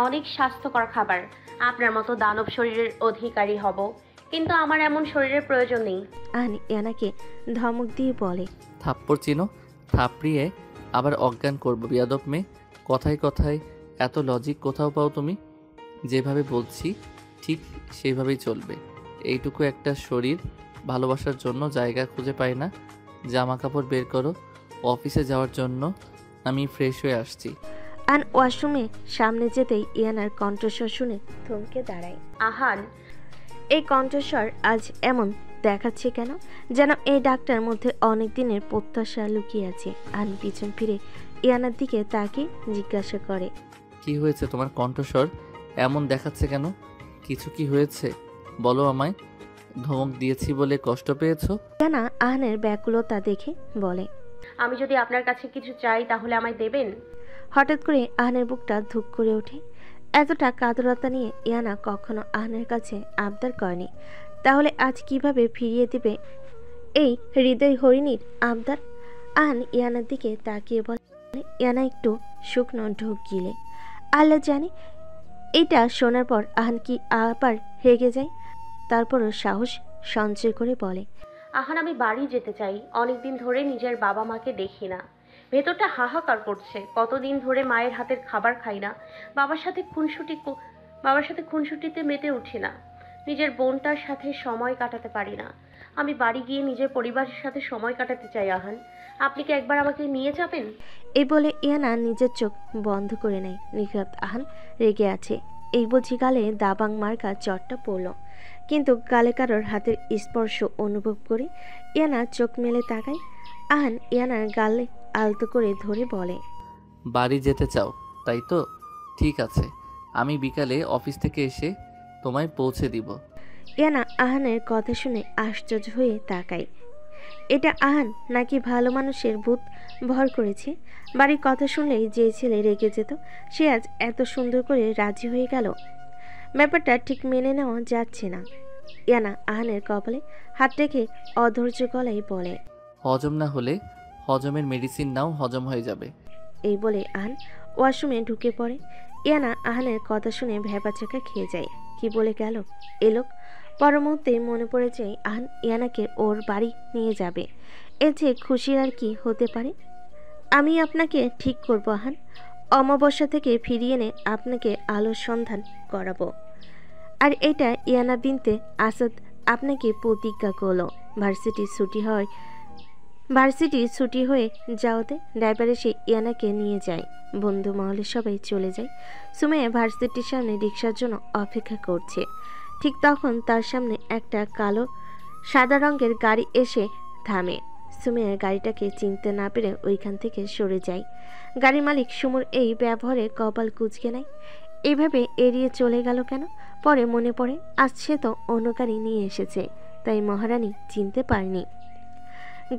অনেক স্বাস্থ্যকর খাবার। আপনার মতো দানব শরীরের অধিকারী হব, কিন্তু আমার এমন শরীরের প্রয়োজন নেই। আহান ইয়ানাকে ধমক দিয়ে বলে। থাপ্পড় চিনো? থাপড়িয়ে আবার অজ্ঞান করবো বিয়াদব মেয়ে। কথায় কথায় এত লজিক কোথাও পাও তুমি? যেভাবে বলছি ঠিক সেইভাবেই চলবে। এইটুকু একটা শরীর ভালোবাসার জন্য জায়গা খুঁজে পায় না। জামা কাপড় বের করো, অফিসে যাওয়ার জন্য আমি ফ্রেশ হয়ে আসছি। আহান ওয়াশরুমে সামনে যেতেই ইয়ানার কণ্ঠস্বর শুনে থমকে দাঁড়ায়। আহান, এই কণ্ঠস্বর আজ এমন দেখাচ্ছে কেন? যেন এই ডাকটার মধ্যে অনেক দিনের প্রত্যাশা লুকিয়ে আছে। আহান পিছন ফিরে ইয়ানার দিকে তাকে জিজ্ঞাসা করে। কি হয়েছে তোমার কণ্ঠস্বর এমন দেখাচ্ছে কেন? কিছু কি হয়েছে বলো আমায়। ধমক দিয়েছি বলে কষ্ট পেয়েছো? ইয়ানা আহানের ব্যাকুলতা দেখে বলে। আমি যদি আপনার কাছে কিছু চাই তাহলে আমায় দেবেন? হঠাৎ করে আহানের বুকটা ধুক করে ওঠে। এতটা কাতরতা নিয়ে ইয়ানা কখনো আহানের কাছে আবদার করেনি, তাহলে আজ কিভাবে ফিরিয়ে দিবে এই হৃদয় হরিণীর আবদার? আহান ইয়ানার দিকে তাকিয়ে বলে। ইয়ানা একটু শুকনো ঢোক গিলে। আল্লাহ জানে এটা শোনার পর আহান কি আবার রেগে যায়। তারপরও সাহস সঞ্চয় করে বলে। আহান, আমি বাড়ি যেতে চাই। অনেকদিন ধরে নিজের বাবা মাকে দেখি না। ভেতরটা হাহাকার করছে। কতদিন ধরে মায়ের হাতের খাবার খাই না। বাবার সাথে খুনসুটিতে মেতে উঠি না। নিজের বোনটার সাথে সময় কাটাতে পারি না। আমি বাড়ি গিয়ে নিজের পরিবারের সাথে সময় কাটাতে চাই। আহান, আপনি কি একবার আমাকে নিয়ে যাবেন? এই বলে ইয়ানা নিজের চোখ বন্ধ করে নেয়। নিঘাত আহান রেগে আছে। এই বুঝি গালে দাবাং মার্কা চটটা পড়ল, কিন্তু গালে কারোর হাতের স্পর্শ অনুভব করে ইয়ানা চোখ মেলে তাকায়। আহান ইয়ানার গালে আলতো করে ধরে বলে। বাড়ি যেতে চাও তাই তো? ঠিক আছে, আমি বিকালে অফিস থেকে এসে তোমায় পৌঁছে দিব। ইয়ানা আহানের কথা শুনে আশ্চর্য হয়ে তাকায়। এটা আহান নাকি ভালো মানুষের ভূত ভর করেছে? বাড়ির কথা শুনলেই যে ছেলে রেগে যেত সে আজ এত সুন্দর করে রাজি হয়ে গেল। ব্যাপারটা ঠিক মেনে নেওয়া যাচ্ছে না। ইয়ানা আহানের কপালে হাত রেখে অধৈর্য গলায় বলে। হজম না হলে হজমের মেডিসিন নাও, হজম হয়ে যাবে। এই বলে আহান ওয়াশরুমে ঢুকে পড়ে। ইয়ানা আহানের কথা শুনে ভ্যাবাচাকা খেয়ে যায়। কি বলে গেল এ লোক? পর মুহূর্তে মনে পড়ে যায় আহান ইয়ানাকে ওর বাড়ি নিয়ে যাবে। এর যে খুশির আর কি হতে পারে? আমি আপনাকে ঠিক করব আহান। অমাবস্যা থেকে ফিরিয়ে এনে আপনাকে আলোর সন্ধান করাবো। আর এটা ইয়ানা বিনতে আসাদ আপনাকে প্রতিজ্ঞা করলো। ভার্সিটি ছুটি হয়ে যাওয়াতে ড্রাইভার এসে ইয়ানাকে নিয়ে যায়। বন্ধু মহলে সবাই চলে যায়। সুমাইয়া ভার্সিটির সামনে রিক্সার জন্য অপেক্ষা করছে। ঠিক তখন তার সামনে একটা কালো সাদা রঙের গাড়ি এসে থামে। সুমাইয়া গাড়িটাকে চিনতে না পেরে ওইখান থেকে সরে যায়। গাড়ির মালিক সুমুর এই ব্যবহারে কপাল কুঁচকে নেয়। এইভাবে এড়িয়ে চলে গেল কেন? পরে মনে পড়ে আজ সে তো অন্য গাড়ি নিয়ে এসেছে, তাই মহারানী চিনতে পারেনি।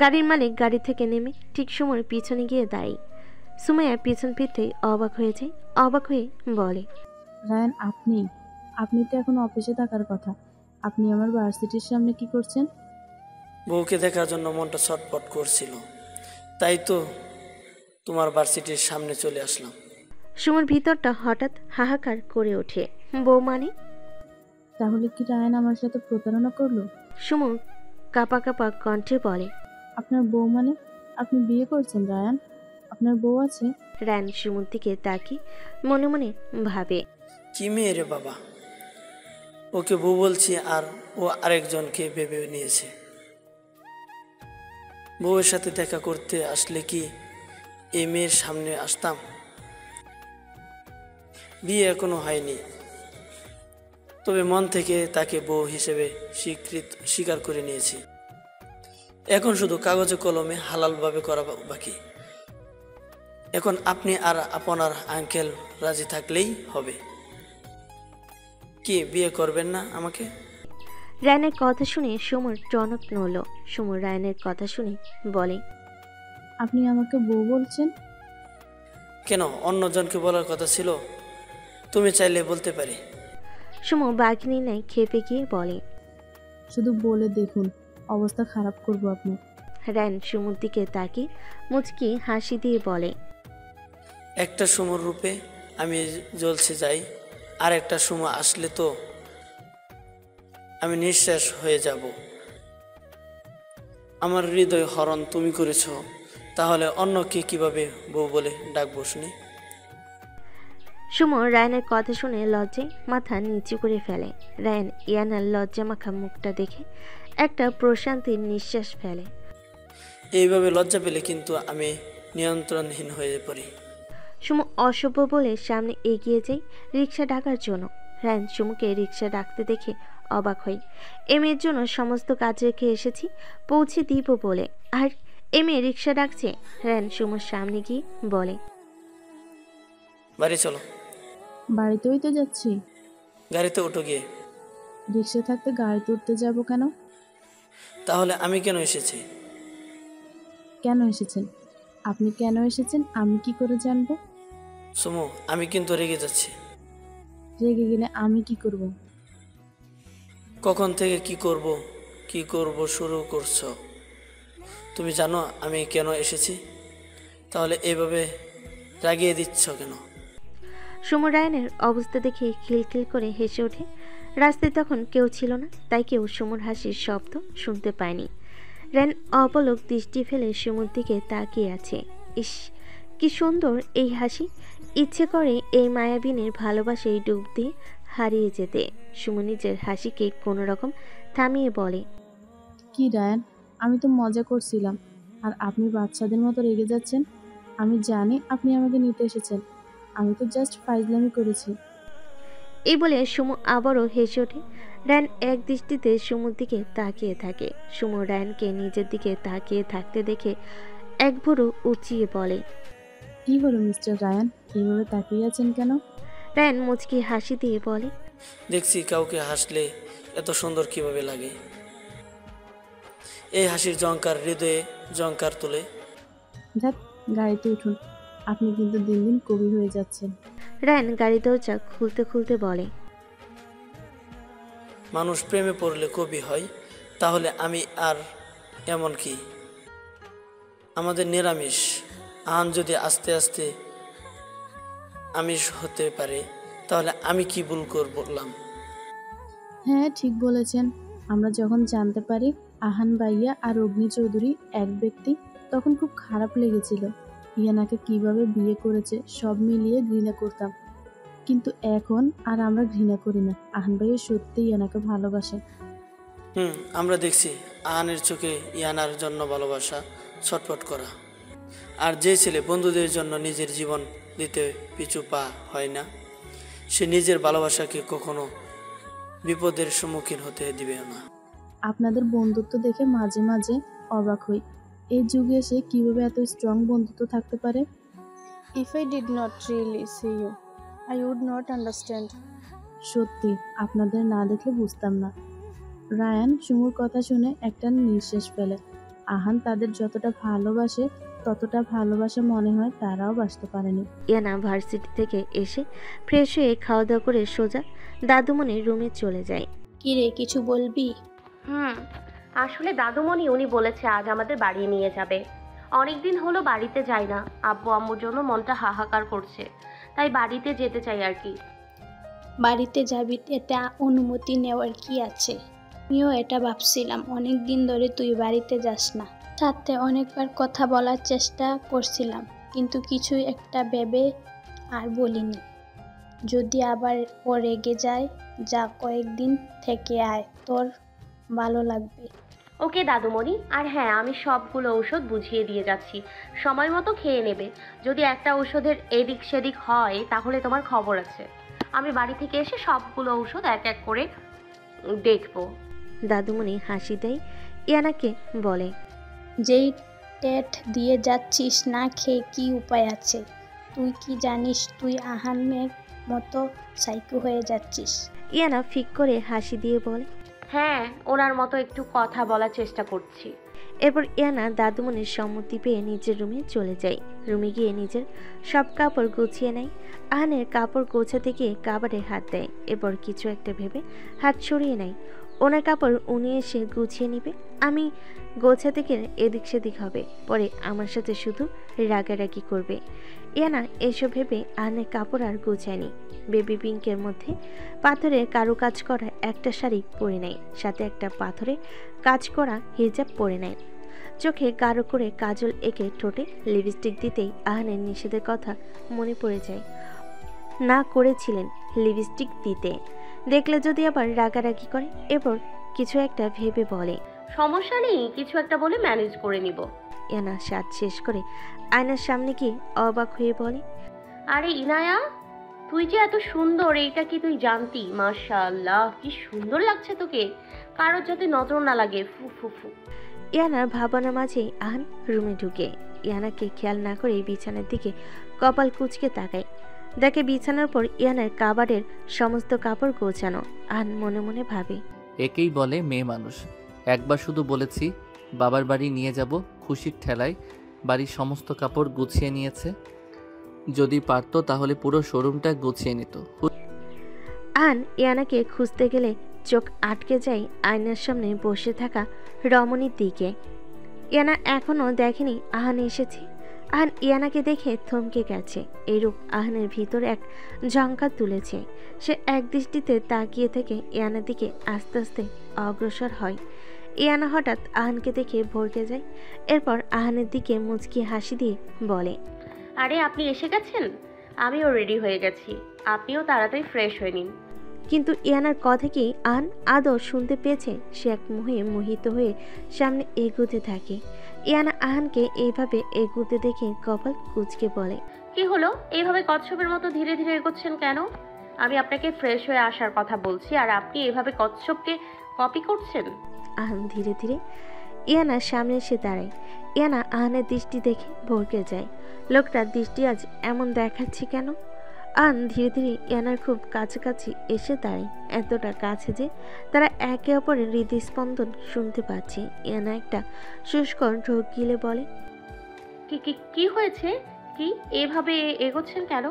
গাড়ির মালিক গাড়ি থেকে নেমে ঠিক সময় পিছনে গিয়ে দাঁড়ায়। সুমাইয়া পিছন ফিরতেই অবাক হয়ে যায়। অবাক হয়ে বলে। রায়ান, আপনি তো এখন অফিসে থাকার কথা। আপনি আমার ভার্সিটির সামনে কি করছেন? বউকে দেখার জন্য মনটা ছটপট করছিল, তাই তো তোমার ভার্সিটির সামনে চলে আসলাম। সুমুর ভিতরটা হঠাৎ হাহাকার করে ওঠে। বউ মানে? তাহলে কি রায়ান আমার সাথে প্রতারণা করলো? সুমু কাপা কাপা কণ্ঠে বলে। আপনার বউ মানে? আপনি বিয়ে করছেন রায়ান? আপনার বউ আছে? রায়ান সুমুর দিকে তাকিয়ে মনে মনে ভাবে, কি মেয়ে রে বাবা, ওকে বউ বলছি আর ও আরেকজনকে ভেবে নিয়েছে। বউয়ের সাথে দেখা করতে আসলে কি এই মেয়ের সামনে আসতাম? বিয়ে এখনো হয়নি, তবে মন থেকে তাকে বউ হিসেবে স্বীকার করে নিয়েছি। এখন শুধু কাগজে কলমে হালালভাবে করা বাকি। এখন আপনি আর আপনার আঙ্কেল রাজি থাকলেই হবে। কি বিয়ে করবেন না আমাকে? রায়ানের কথা শুনে সুমুর টনক নড়ল। সুমুর রায়ানের কথা শুনে বলে। আপনি আমাকে বউ বলছেন? কেন, অন্যজনকে বলার কথা ছিল? তুমি চাইলে বলতে পারি। সুমু বাঘিনী নাই খেপে গিয়ে বলে। শুধু বলে দেখুন, অবস্থা খারাপ করবো আপনার। রায়ান সুমুর দিকে তাকিয়ে মুচকি হাসি দিয়ে বলে। একটা সমর রূপে আমি জ্বলছে যাই। আর একটা সময় আসলে তো আমি নিঃশ্বাস হয়ে যাব। আমার হৃদয় হরণ তুমি করেছ, তাহলে অন্যকে কিভাবে বউ বলে ডাকবো শুনি? সুমো রায়ানের কথা শুনে লজ্জায় মাথা নিচু করে ফেলে। রায়ান ইয়ানার লজ্জা মাখা মুখটা দেখে একটা প্রশান্তির নিঃশ্বাস ফেলে। এইভাবে লজ্জা পেলে কিন্তু আমি নিয়ন্ত্রণহীন হয়ে পড়ি। সুমো অসভ্য বলে সামনে এগিয়ে যায় রিক্সা ডাকার জন্য। রায়ান সুমোকে রিক্সা ডাকতে দেখে অবাক হয়। এ মেয়ের জন্য সমস্ত কাজ রেখে এসেছি পৌঁছে দিব বলে, আর এ মেয়ে রিক্সা ডাকছে। রায়ান সুমোর সামনে গিয়ে বলে, বাড়ি চলো। বাড়িতেই তো যাচ্ছি। গাড়িতে উঠো গিয়ে। রিক্সা থাকতে গাড়িতে উঠতে যাব কেন? তাহলে আমি কেন এসেছি? কেন এসেছেন? আপনি কেন এসেছেন আমি কি করে জানবো? সুমু, আমি কিন্তু রেগে যাচ্ছি। রেগে গেলে আমি কি করব? কখন থেকে কি করব শুরু করছো? তুমি জানো আমি কেন এসেছি? তাহলে এভাবে রাগিয়ে দিচ্ছ কেন? সুমো রায়ানের অবস্থা দেখে খিলখিল করে হেসে ওঠে। রাস্তায় তখন কেউ ছিল না, তাই কেউ সুমোর হাসির শব্দ শুনতে পায়নি। রায়ান অপলক দৃষ্টি ফেলে সুমোর দিকে তাকিয়ে আছে। ইস, কি সুন্দর এই হাসি! ইচ্ছে করে এই মায়াবিনীর ভালোবাসায় ডুব দিয়ে হারিয়ে যেতে। সুমো নিজের হাসিকে কোনো রকম থামিয়ে বলে, কি রায়ান, আমি তো মজা করছিলাম আর আপনি বাচ্চাদের মতো রেগে যাচ্ছেন। আমি জানি আপনি আমাকে নিতে এসেছেন, আমি তো জাস্ট ফাইজলামি করেছি। এই বলে সুমো আবারও হেসে ওঠে। রায়ান এক দৃষ্টিতে সুমোর দিকে তাকিয়ে থাকে। সুমো রায়ানকে নিজের দিকে তাকিয়ে থাকতে দেখে এক ভুরু উঁচিয়ে বলে, কি হলো মিস্টার রায়ান, এইভাবে তাকিয়ে আছেন কেন? রায়ান মুচকি হাসি দিয়ে বলে, দেখছি কাউকে হাসলে এত সুন্দর কিভাবে লাগে। এই হাসির জঙ্কার হৃদয়ে জঙ্কার তোলে। ধ্যাৎ, গাড়িতে উঠুন, আপনি কিন্তু দিন দিন কবি হয়ে যাচ্ছেন। রায়ান গাড়ি দরজা খুলতে খুলতে বলে, মানুষ প্রেমে পড়লে কবি হয়, তাহলে আমি আর এমন কি? আমাদের নিরামিষ আহান যদি আস্তে আস্তে আমিষ হতে পারে, তাহলে আমি কি ভুল বললাম? হ্যাঁ ঠিক বলেছেন। আমরা যখন জানতে পারি আহান ভাইয়া আর অগ্নি চৌধুরী এক ব্যক্তি, তখন খুব খারাপ লেগেছিল। ইয়ানাকে কিভাবে বিয়ে করেছে সব মিলিয়ে ঘৃণা করতাম, কিন্তু এখন আর আমরা ঘৃণা করি না। আহান ভাইয়া সত্যিই ইয়ানাকে ভালোবাসে। আমরা দেখছি আহানের চোখে ইয়ানার জন্য ভালোবাসা ছটফট করা। আর যে ছেলে বন্ধুদের জন্য নিজের জীবন দিতে পিছু পা হয় না, সে নিজের ভালোবাসাকে কখনো বিপদের সম্মুখীন হতে দিবে না। আপনাদের বন্ধুত্ব দেখে মাঝে মাঝে অবাক হই, এই যুগে এসে কিভাবে এত স্ট্রং বন্ধুত্ব থাকতে পারে। If I did not really see you, I would not understand. সত্যি আপনাদের না দেখলে বুঝতাম না। রায়ান সুমুর কথা শুনে একটা নিঃশ্বাস ফেলে। আহান তাদের যতটা ভালোবাসে ততটা ভালোবাসা মনে হয় তারাও বাঁচতে পারেনি। ইয়ানা ভার্সিটি থেকে এসে ফ্রেশ হয়ে খাওয়া দাওয়া করে সোজা দাদুমণির রুমে চলে যায়। কিরে, কিছু বলবি? আসলে দাদুমণি উনি বলেছে আজ আমাদের বাড়ি নিয়ে যাবে। অনেকদিন হলো বাড়িতে যাই না, আব্বু আম্মুর জন্য মনটা হাহাকার করছে, তাই বাড়িতে যেতে চাই আর কি। বাড়িতে যাবি, এটা অনুমতি নেওয়ার কি আছে? আমিও এটা ভাবছিলাম, অনেক দিন ধরে তুই বাড়িতে যাস না। সাথে অনেকবার কথা বলার চেষ্টা করছিলাম, কিন্তু কিছু একটা ভেবে আর বলিনি। যদি আবার ও রেগে যায়, যা কয়েকদিন থেকে আয়, তোর ভালো লাগবে। ওকে দাদুমণি, আর হ্যাঁ, আমি সবগুলো ঔষধ বুঝিয়ে দিয়ে যাচ্ছি, সময় মতো খেয়ে নেবে। যদি একটা ঔষধের এদিক সেদিক হয় তাহলে তোমার খবর আছে। আমি বাড়ি থেকে এসে সবগুলো ঔষধ এক এক করে দেখবো। দাদুমণি হাসি দেয় ইয়ানাকে বলে, যেই টেট দিয়ে যাচ্ছিস না খেয়ে কি উপায় আছে? তুই কি জানিস তুই আহানের মতো সাইকো হয়ে যাচ্ছিস? ইয়ানা ফিক করে হাসি দিয়ে বলে, হ্যাঁ, ওনার মতো একটু কথা বলার চেষ্টা করছি। এরপর ইয়ানা দাদুমণির সম্মতি পেয়ে নিজের রুমে চলে যায়। রুমে গিয়ে নিজের সব কাপড় গুছিয়ে নেয়। আহানের কাপড় গোছাতে গিয়ে কাবারে হাত দেয়। এরপর কিছু একটা ভেবে হাত সরিয়ে নেয়। ওনার কাপড় উনি এসে গুছিয়ে নিবে, আমি গোছাতে গেলে এদিক সেদিক হবে, পরে আমার সাথে শুধু রাগারাগি করবে। ইয়ানা এসব ভেবে আহানের কাপড় আর গোছায়নি। বেবি পিঙ্কের মধ্যে পাথরের কারুকাজ করা একটা শাড়ি পরে নেয়, সাথে একটা পাথরে কাজ করা হিজাব পরে নেয়। চোখে গাঢ় করে কাজল এঁকে ঠোঁটে লিপস্টিক দিতেই আহানের নিষেধের কথা মনে পড়ে যায়। না করেছিলেন লিপস্টিক দিতে, দেখলে যদি আবার রাগারাগি করে। এরপর কিছু একটা ভেবে বলে, সমস্যা নেই, কিছু একটা বলে ম্যানেজ করে নিব। ইয়ানা সাজ শেষ করে আয়নার সামনে গিয়ে অবাক হয়ে বলে, আরে ইনায়া, তুই যে এত সুন্দর এইটা কি তুই জানতি? মাশাআল্লাহ, কি সুন্দর লাগছে তোকে, কারোর যাতে নজর না লাগে। ফু ফু ফু। ইয়ানার ভাবনার মাঝেই আহান রুমে ঢুকে ইয়ানাকে খেয়াল না করে বিছানার দিকে কপাল কুঁচকে তাকায়। দেখে বিছানার পর ইয়ানার কাবারের সমস্ত কাপড় গোছানো। আহান মনে মনে ভাবে, একেই বলে মেয়ে মানুষ। একবার শুধু বলেছি বাবার বাড়ি নিয়ে যাব, খুশির ঠেলায় বাড়ির সমস্ত কাপড় গুছিয়ে নিয়েছে। যদি পারতো তাহলে পুরো শোরুমটা গুছিয়ে নিত। আহান ইয়ানাকে খুঁজতে গেলে চোখ আটকে যায় আয়নার সামনে বসে থাকা রমণীর দিকে। ইয়ানা এখনও দেখেনি আহান এসেছে। আহান ইয়ানাকে দেখে থমকে গেছে। এরূপ আহানের ভিতর এক ঝঙ্কার তুলেছে। সে এক দৃষ্টিতে তাকিয়ে থেকে ইয়ানার দিকে আস্তে আস্তে অগ্রসর হয়। ইয়ানা হঠাৎ আহানকে দেখে ভরকে যায়। এরপর আহানের দিকে মুচকি হাসি দিয়ে বলে, আরে আপনি এসে গেছেন, আমিও রেডি হয়ে গেছি, আপনিও তাড়াতাড়ি ফ্রেশ হয়ে নিন। কিন্তু ইয়ানার কথা কি আহান আদৌ শুনতে পেয়েছে? সে এক মোহে মোহিত হয়ে সামনে এগোতে থাকে। ইয়ানা আহানকে এইভাবে এগোতে দেখে কপাল কুঁচকে বলে, কি হলো, এইভাবে কচ্ছপের মতো ধীরে ধীরে এগোচ্ছেন কেন? আমি আপনাকে ফ্রেশ হয়ে আসার কথা বলছি, আর আপনি এভাবে কচ্ছপকে কপি করছেন। আহান ধীরে ধীরে ইয়ানার সামনে এসে দাঁড়ায়। ইয়ানা আহানের দৃষ্টি দেখে ভরকে যায়। লোকটার দৃষ্টি আজ এমন দেখাচ্ছে কেন? আহান ধীরে ধীরে ইয়ানার খুব কাছাকাছি এসে দাঁড়ায়, এতটা কাছে যে তারা একে অপরের হৃদস্পন্দন শুনতে পাচ্ছে। ইয়ানা একটা শুষ্ক ঢোক গিলে বলে, কি কি কি হয়েছে? কি এভাবে এগোচ্ছেন কেন?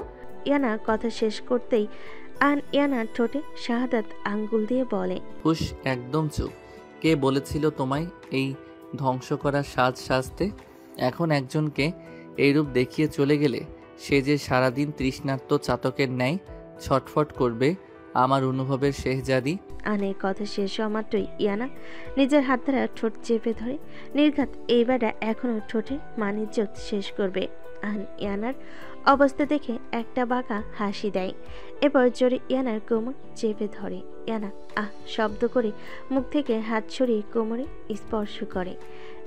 ইয়ানা কথা শেষ করতেই আহান ইয়ানার ঠোঁটে শাহাদাত আঙ্গুল দিয়ে বলে, হুশ, একদম চুপ। কে বলেছিল তোমায় এই ধ্বংস করা সাজ সাজতে? এখন একজনকে এইরূপ দেখিয়ে চলে গেলে সে যে সারাদিন তৃষ্ণার্ত চাতকের ন্যায় ছটফট করবে, আমার অনুভবের শেহজাদি। আহানের কথা শেষ হওয়া মাত্রই ইয়ানা নিজের হাত দ্বারা ঠোঁট চেপে ধরে। নির্ঘাত এই বেটা এখনো ঠোঁটে মানিজ্যত শেষ করবে। আহান ইয়ানার অবস্থা দেখে একটা বাঁকা হাসি দেয়। এরপর জোরে ইয়ানার কোমর চেপে ধরে। ইয়ানা আহ শব্দ করে মুখ থেকে হাত সরিয়ে কোমরে স্পর্শ করে।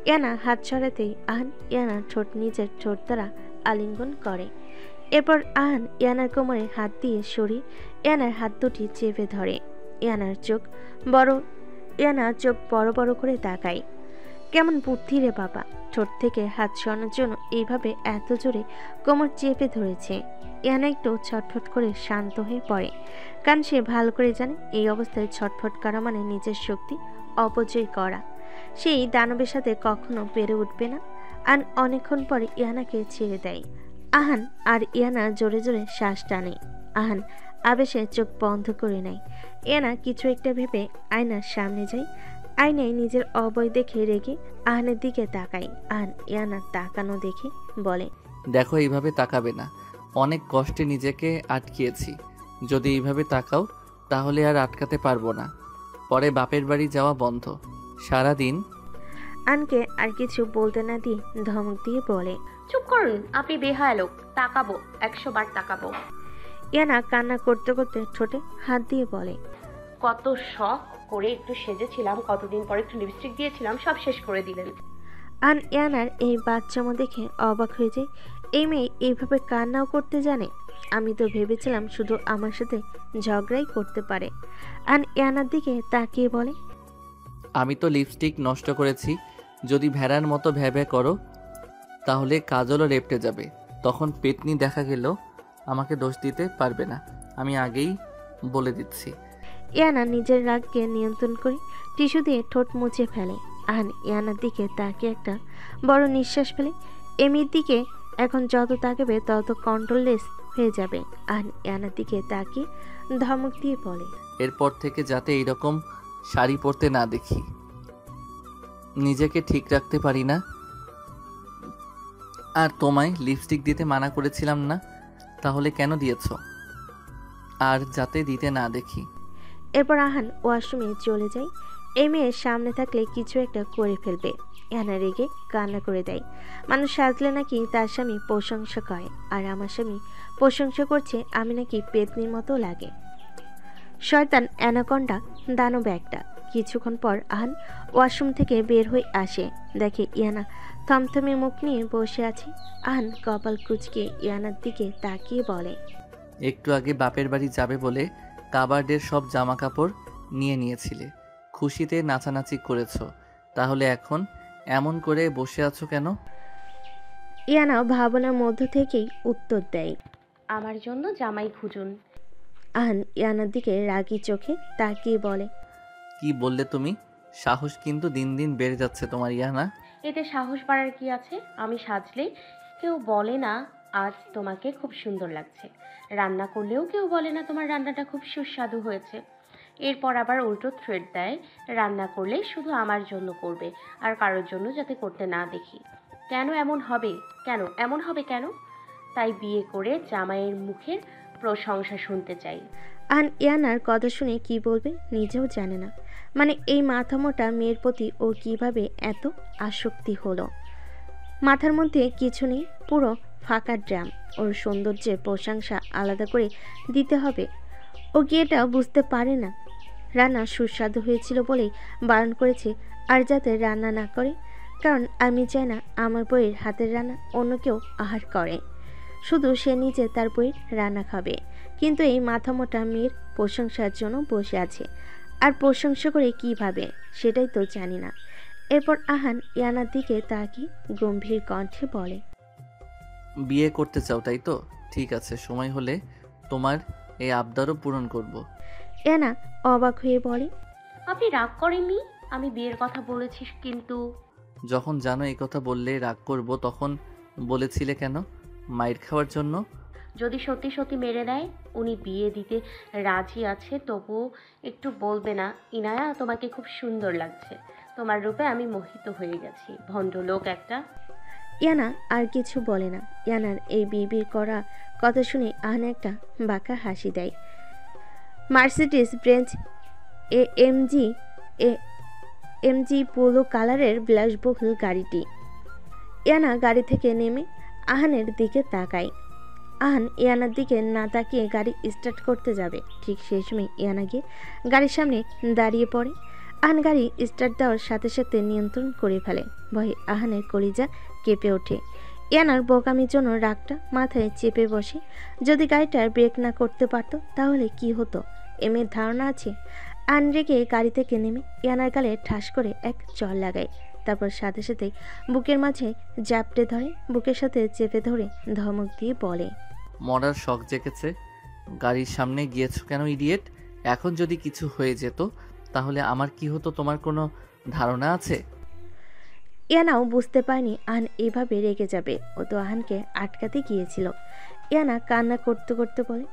ইয়ানা হাত সরাতেই আহান ইয়ানার ঠোঁট নিজের ঠোঁট দ্বারা আলিঙ্গন করে। এরপর আহান ইয়ানার কোমরে হাত দিয়ে সরিয়ে ইয়ানার হাত দুটি চেপে ধরে। ইয়ানার চোখ বড় বড় করে তাকায়। কেমন বুদ্ধি রে বাবা, ঠোঁট থেকে হাত সরানোর জন্য এইভাবে এত জোরে কোমর চেপে ধরেছে। ইয়ানা একটু ছটফট করে শান্ত হয়ে পড়ে, কারণ সে ভালো করে জানে এই অবস্থায় ছটফট করা মানে নিজের শক্তি অপচয় করা। সেই দানবের সাথে কখনো পেরে উঠবে না। আর অনেকক্ষণ পরে ইয়ানাকে ছেড়ে দেয়। আহান আর ইয়ানা জোরে জোরে শ্বাস টানে। আহান আবেশে চোখ বন্ধ করে নেয়। ইয়ানা কিছু একটা ভেবে আয়নার সামনে যায়। আয়নায় নিজের অবয় দেখে রেগে আহানের দিকে তাকায়। আহান ইয়ানা তাকানো দেখে বলে, দেখো, এইভাবে তাকাবে না। অনেক কষ্টে নিজেকে আটকিয়েছি। যদি এইভাবে তাকাও তাহলে আর আটকাতে পারবো না। পরে বাপের বাড়ি যাওয়া বন্ধ। সারাদিন আনকে আর কিছু বলতে না দিয়ে ধমক দিয়ে বলে, চুপ করুন, আপনি বেহায়া লোক, তাকাবো, 100 বার তাকাবো। ইয়ানা কান্না করতে করতে ঠোঁটে হাত দিয়ে বলে, কত শখ করে একটু সেজেছিলাম, কতদিন পরে একটু লিপস্টিক দিয়েছিলাম, সব শেষ করে দিলেন। আন ইয়ানার এই বাচ্চামো দেখে অবাক হয়ে যায়। এই মেয়ে এইভাবে কান্নাও করতে জানে? আমি তো ভেবেছিলাম শুধু আমার সাথে ঝগড়াই করতে পারে। আন ইয়ানার দিকে তাকিয়ে বলে, আমি তো লিপস্টিক নষ্ট করেছি। যদি ভেড়ার মতো ভ্যাভ্যা করো তাহলে কাজলও রেপটে যাবে। তখন পেতনি দেখা গেল আমাকে দোষ দিতে পারবে না, আমি আগেই বলে দিচ্ছি। ইয়ানা নিজের রাগকে নিয়ন্ত্রণ করে টিস্যু দিয়ে ঠোঁট মুছে ফেলে। আহান ইয়ানার দিকে তাকিয়ে একটা বড় নিঃশ্বাস ফেলে। এমির দিকে এখন যত তাকাবে তত কন্ট্রোললেস হয়ে যাবে। আহান ইয়ানার দিকে তাকিয়ে ধমক দিয়ে বলে, এরপর থেকে যাতে এইরকম শাড়ি পরতে না দেখি। নিজেকে ঠিক রাখতে পারি না। আর তোমায় লিপস্টিক দিতে মানা করেছিলাম না, তাহলে কেন দিয়েছ? আর যাতে দিতে না দেখি। এরপর আহান ওয়াশরুমে চলে যায়। এই মেয়ের সামনে থাকলে কিছু একটা করে ফেলবে। ইয়ানা রেগে কান্না করে দেয়। মানুষ সাজলে নাকি তার স্বামী প্রশংসা করে, আর আমার স্বামী প্রশংসা করছে আমি নাকি পেতনির মতো লাগে। শয়তান অ্যানাকন্ডা দানব একটা। কিছুক্ষণ পর আহান ওয়াশরুম থেকে বের হয়ে আসে। দেখে ইয়ানা থমথমে মুখ নিয়ে বসে আছে। আহান কপাল কুঁচকে ইয়ানার দিকে তাকিয়ে বলে, একটু আগে বাপের বাড়ি যাবে বলে কাবার্ডের সব জামা কাপড় নিয়ে নিয়েছিলে, খুশিতে নাচানাচি করেছ, তাহলে এখন এমন করে বসে আছো কেন? ইয়ানা ভাবনার মধ্য থেকেই উত্তর দেয়। আমার জন্য জামাই খুঁজুন। আহান ইয়ানার দিকে রাগী চোখে তাকিয়ে বলে, কি বললে তুমি? সাহস কিন্তু দিন দিন বেড়ে যাচ্ছে তোমার, ইয়ানা। এতে সাহস বাড়ার কি আছে? আমি সাজলে কেউ বলে না আজ তোমাকে খুব সুন্দর লাগছে, রান্না করলেও কেউ বলে না তোমার রান্নাটা খুব সুস্বাদু হয়েছে। এরপর আবার উল্টো থ্রেড দেয়, রান্না করলে শুধু আমার জন্য করবে, আর কারোর জন্য যাতে করতে না দেখি। কেন এমন হবে? কেন? তাই বিয়ে করে জামাইয়ের মুখের প্রশংসা শুনতে চাই। আহান ইয়ানার কথা শুনে কি বলবে নিজেও জানে না। মানে এই মাথামোটা মেয়ের প্রতি ওর কিভাবে এত আসক্তি হলো। মাথার মধ্যে কিছু নেই, পুরো ফাঁকা ড্রাম। ওর সৌন্দর্যের প্রশংসা আলাদা করে দিতে হবে। ও কি এটা বুঝতে পারে না? রান্না সুস্বাদু হয়েছিল বলেই বারণ করেছে, আর যাতে রান্না না করে, কারণ আমি চাই না আমার বইয়ের হাতের রান্না অন্য কেউ আহার করে, শুধু সে নিজে তার বইয়ের রান্না খাবে। কিন্তু এই মাথামোটা মেয়ের প্রশংসার জন্য বসে আছে, আর প্রশংসা করে কিভাবে সেটাই তো জানি না। এরপর আহান ইয়ানার দিকে তাকিয়ে গম্ভীর কণ্ঠে বলে, বিয়ে করতে চাও তাই তো? ঠিক আছে, সময় হলে তোমার এই আবদারও পূরণ করব। ইয়ানা অবাক হয়ে বলে, আপনি রাগ করেননি? আমি বিয়ের কথা বলেছি, কিন্তু যখন জানো এই কথা বললে রাগ করব, তখন বলেছিলে কেন? মাইর খাওয়ার জন্য? যদি সত্যি সত্যি মেরে দেয়, উনি বিয়ে দিতে রাজি আছে, তবুও একটু বলবে না ইনায়া তোমাকে খুব সুন্দর লাগছে, তোমার রূপে আমি মোহিত হয়ে গেছি, ভণ্ডলোক একটা। ইয়ানা আর কিছু বলে না। ইয়ানার এই বিড়বিড় করা কথা শুনে আহান একটা বাঁকা হাসি দেয়। মার্সিডিজ বেঞ্জ এমজি পোলো কালারের বিলাসবহুল গাড়িটি। ইয়ানা গাড়ি থেকে নেমে আহানের দিকে তাকায়। আহান ইয়ানার দিকে না তাকিয়ে গাড়ি স্টার্ট করতে যাবে, ঠিক সেই সময় ইয়ানা গিয়ে গাড়ির সামনে দাঁড়িয়ে পড়ে। আহান গাড়ি স্টার্ট দেওয়ার সাথে সাথে নিয়ন্ত্রণ করে ফেলে। ভয়ে আহানের কলিজা কেঁপে ওঠে। ইয়ানার বোকামির জন্য রাগটা মাথায় চেপে বসে। যদি গাড়িটার ব্রেক না করতে পারত তাহলে কি হতো? এমের ধারণা আছে। আহান রেগে গাড়ি থেকে নেমে ইয়ানার গালে ঠাস করে এক চড় লাগায়। তারপর সাথে সাথে বুকের মাঝে জাপটে ধরে, বুকের সাথে চেপে ধরে ধমক দিয়ে বলে, মরার শখ জেগেছে? গাড়ির সামনে গিয়েছো কেন ইডিয়েট? এখন যদি কিছু হয়ে যেত তাহলে আমার কি হতো তোমার কোনো ধারণা আছে? ইয়ানাও বুঝতে পারেনি আহান এভাবে রেগে যাবে। ও তো আহানকে আটকাতে গিয়েছিল। ইয়ানা কান্না করতে করতে বলে,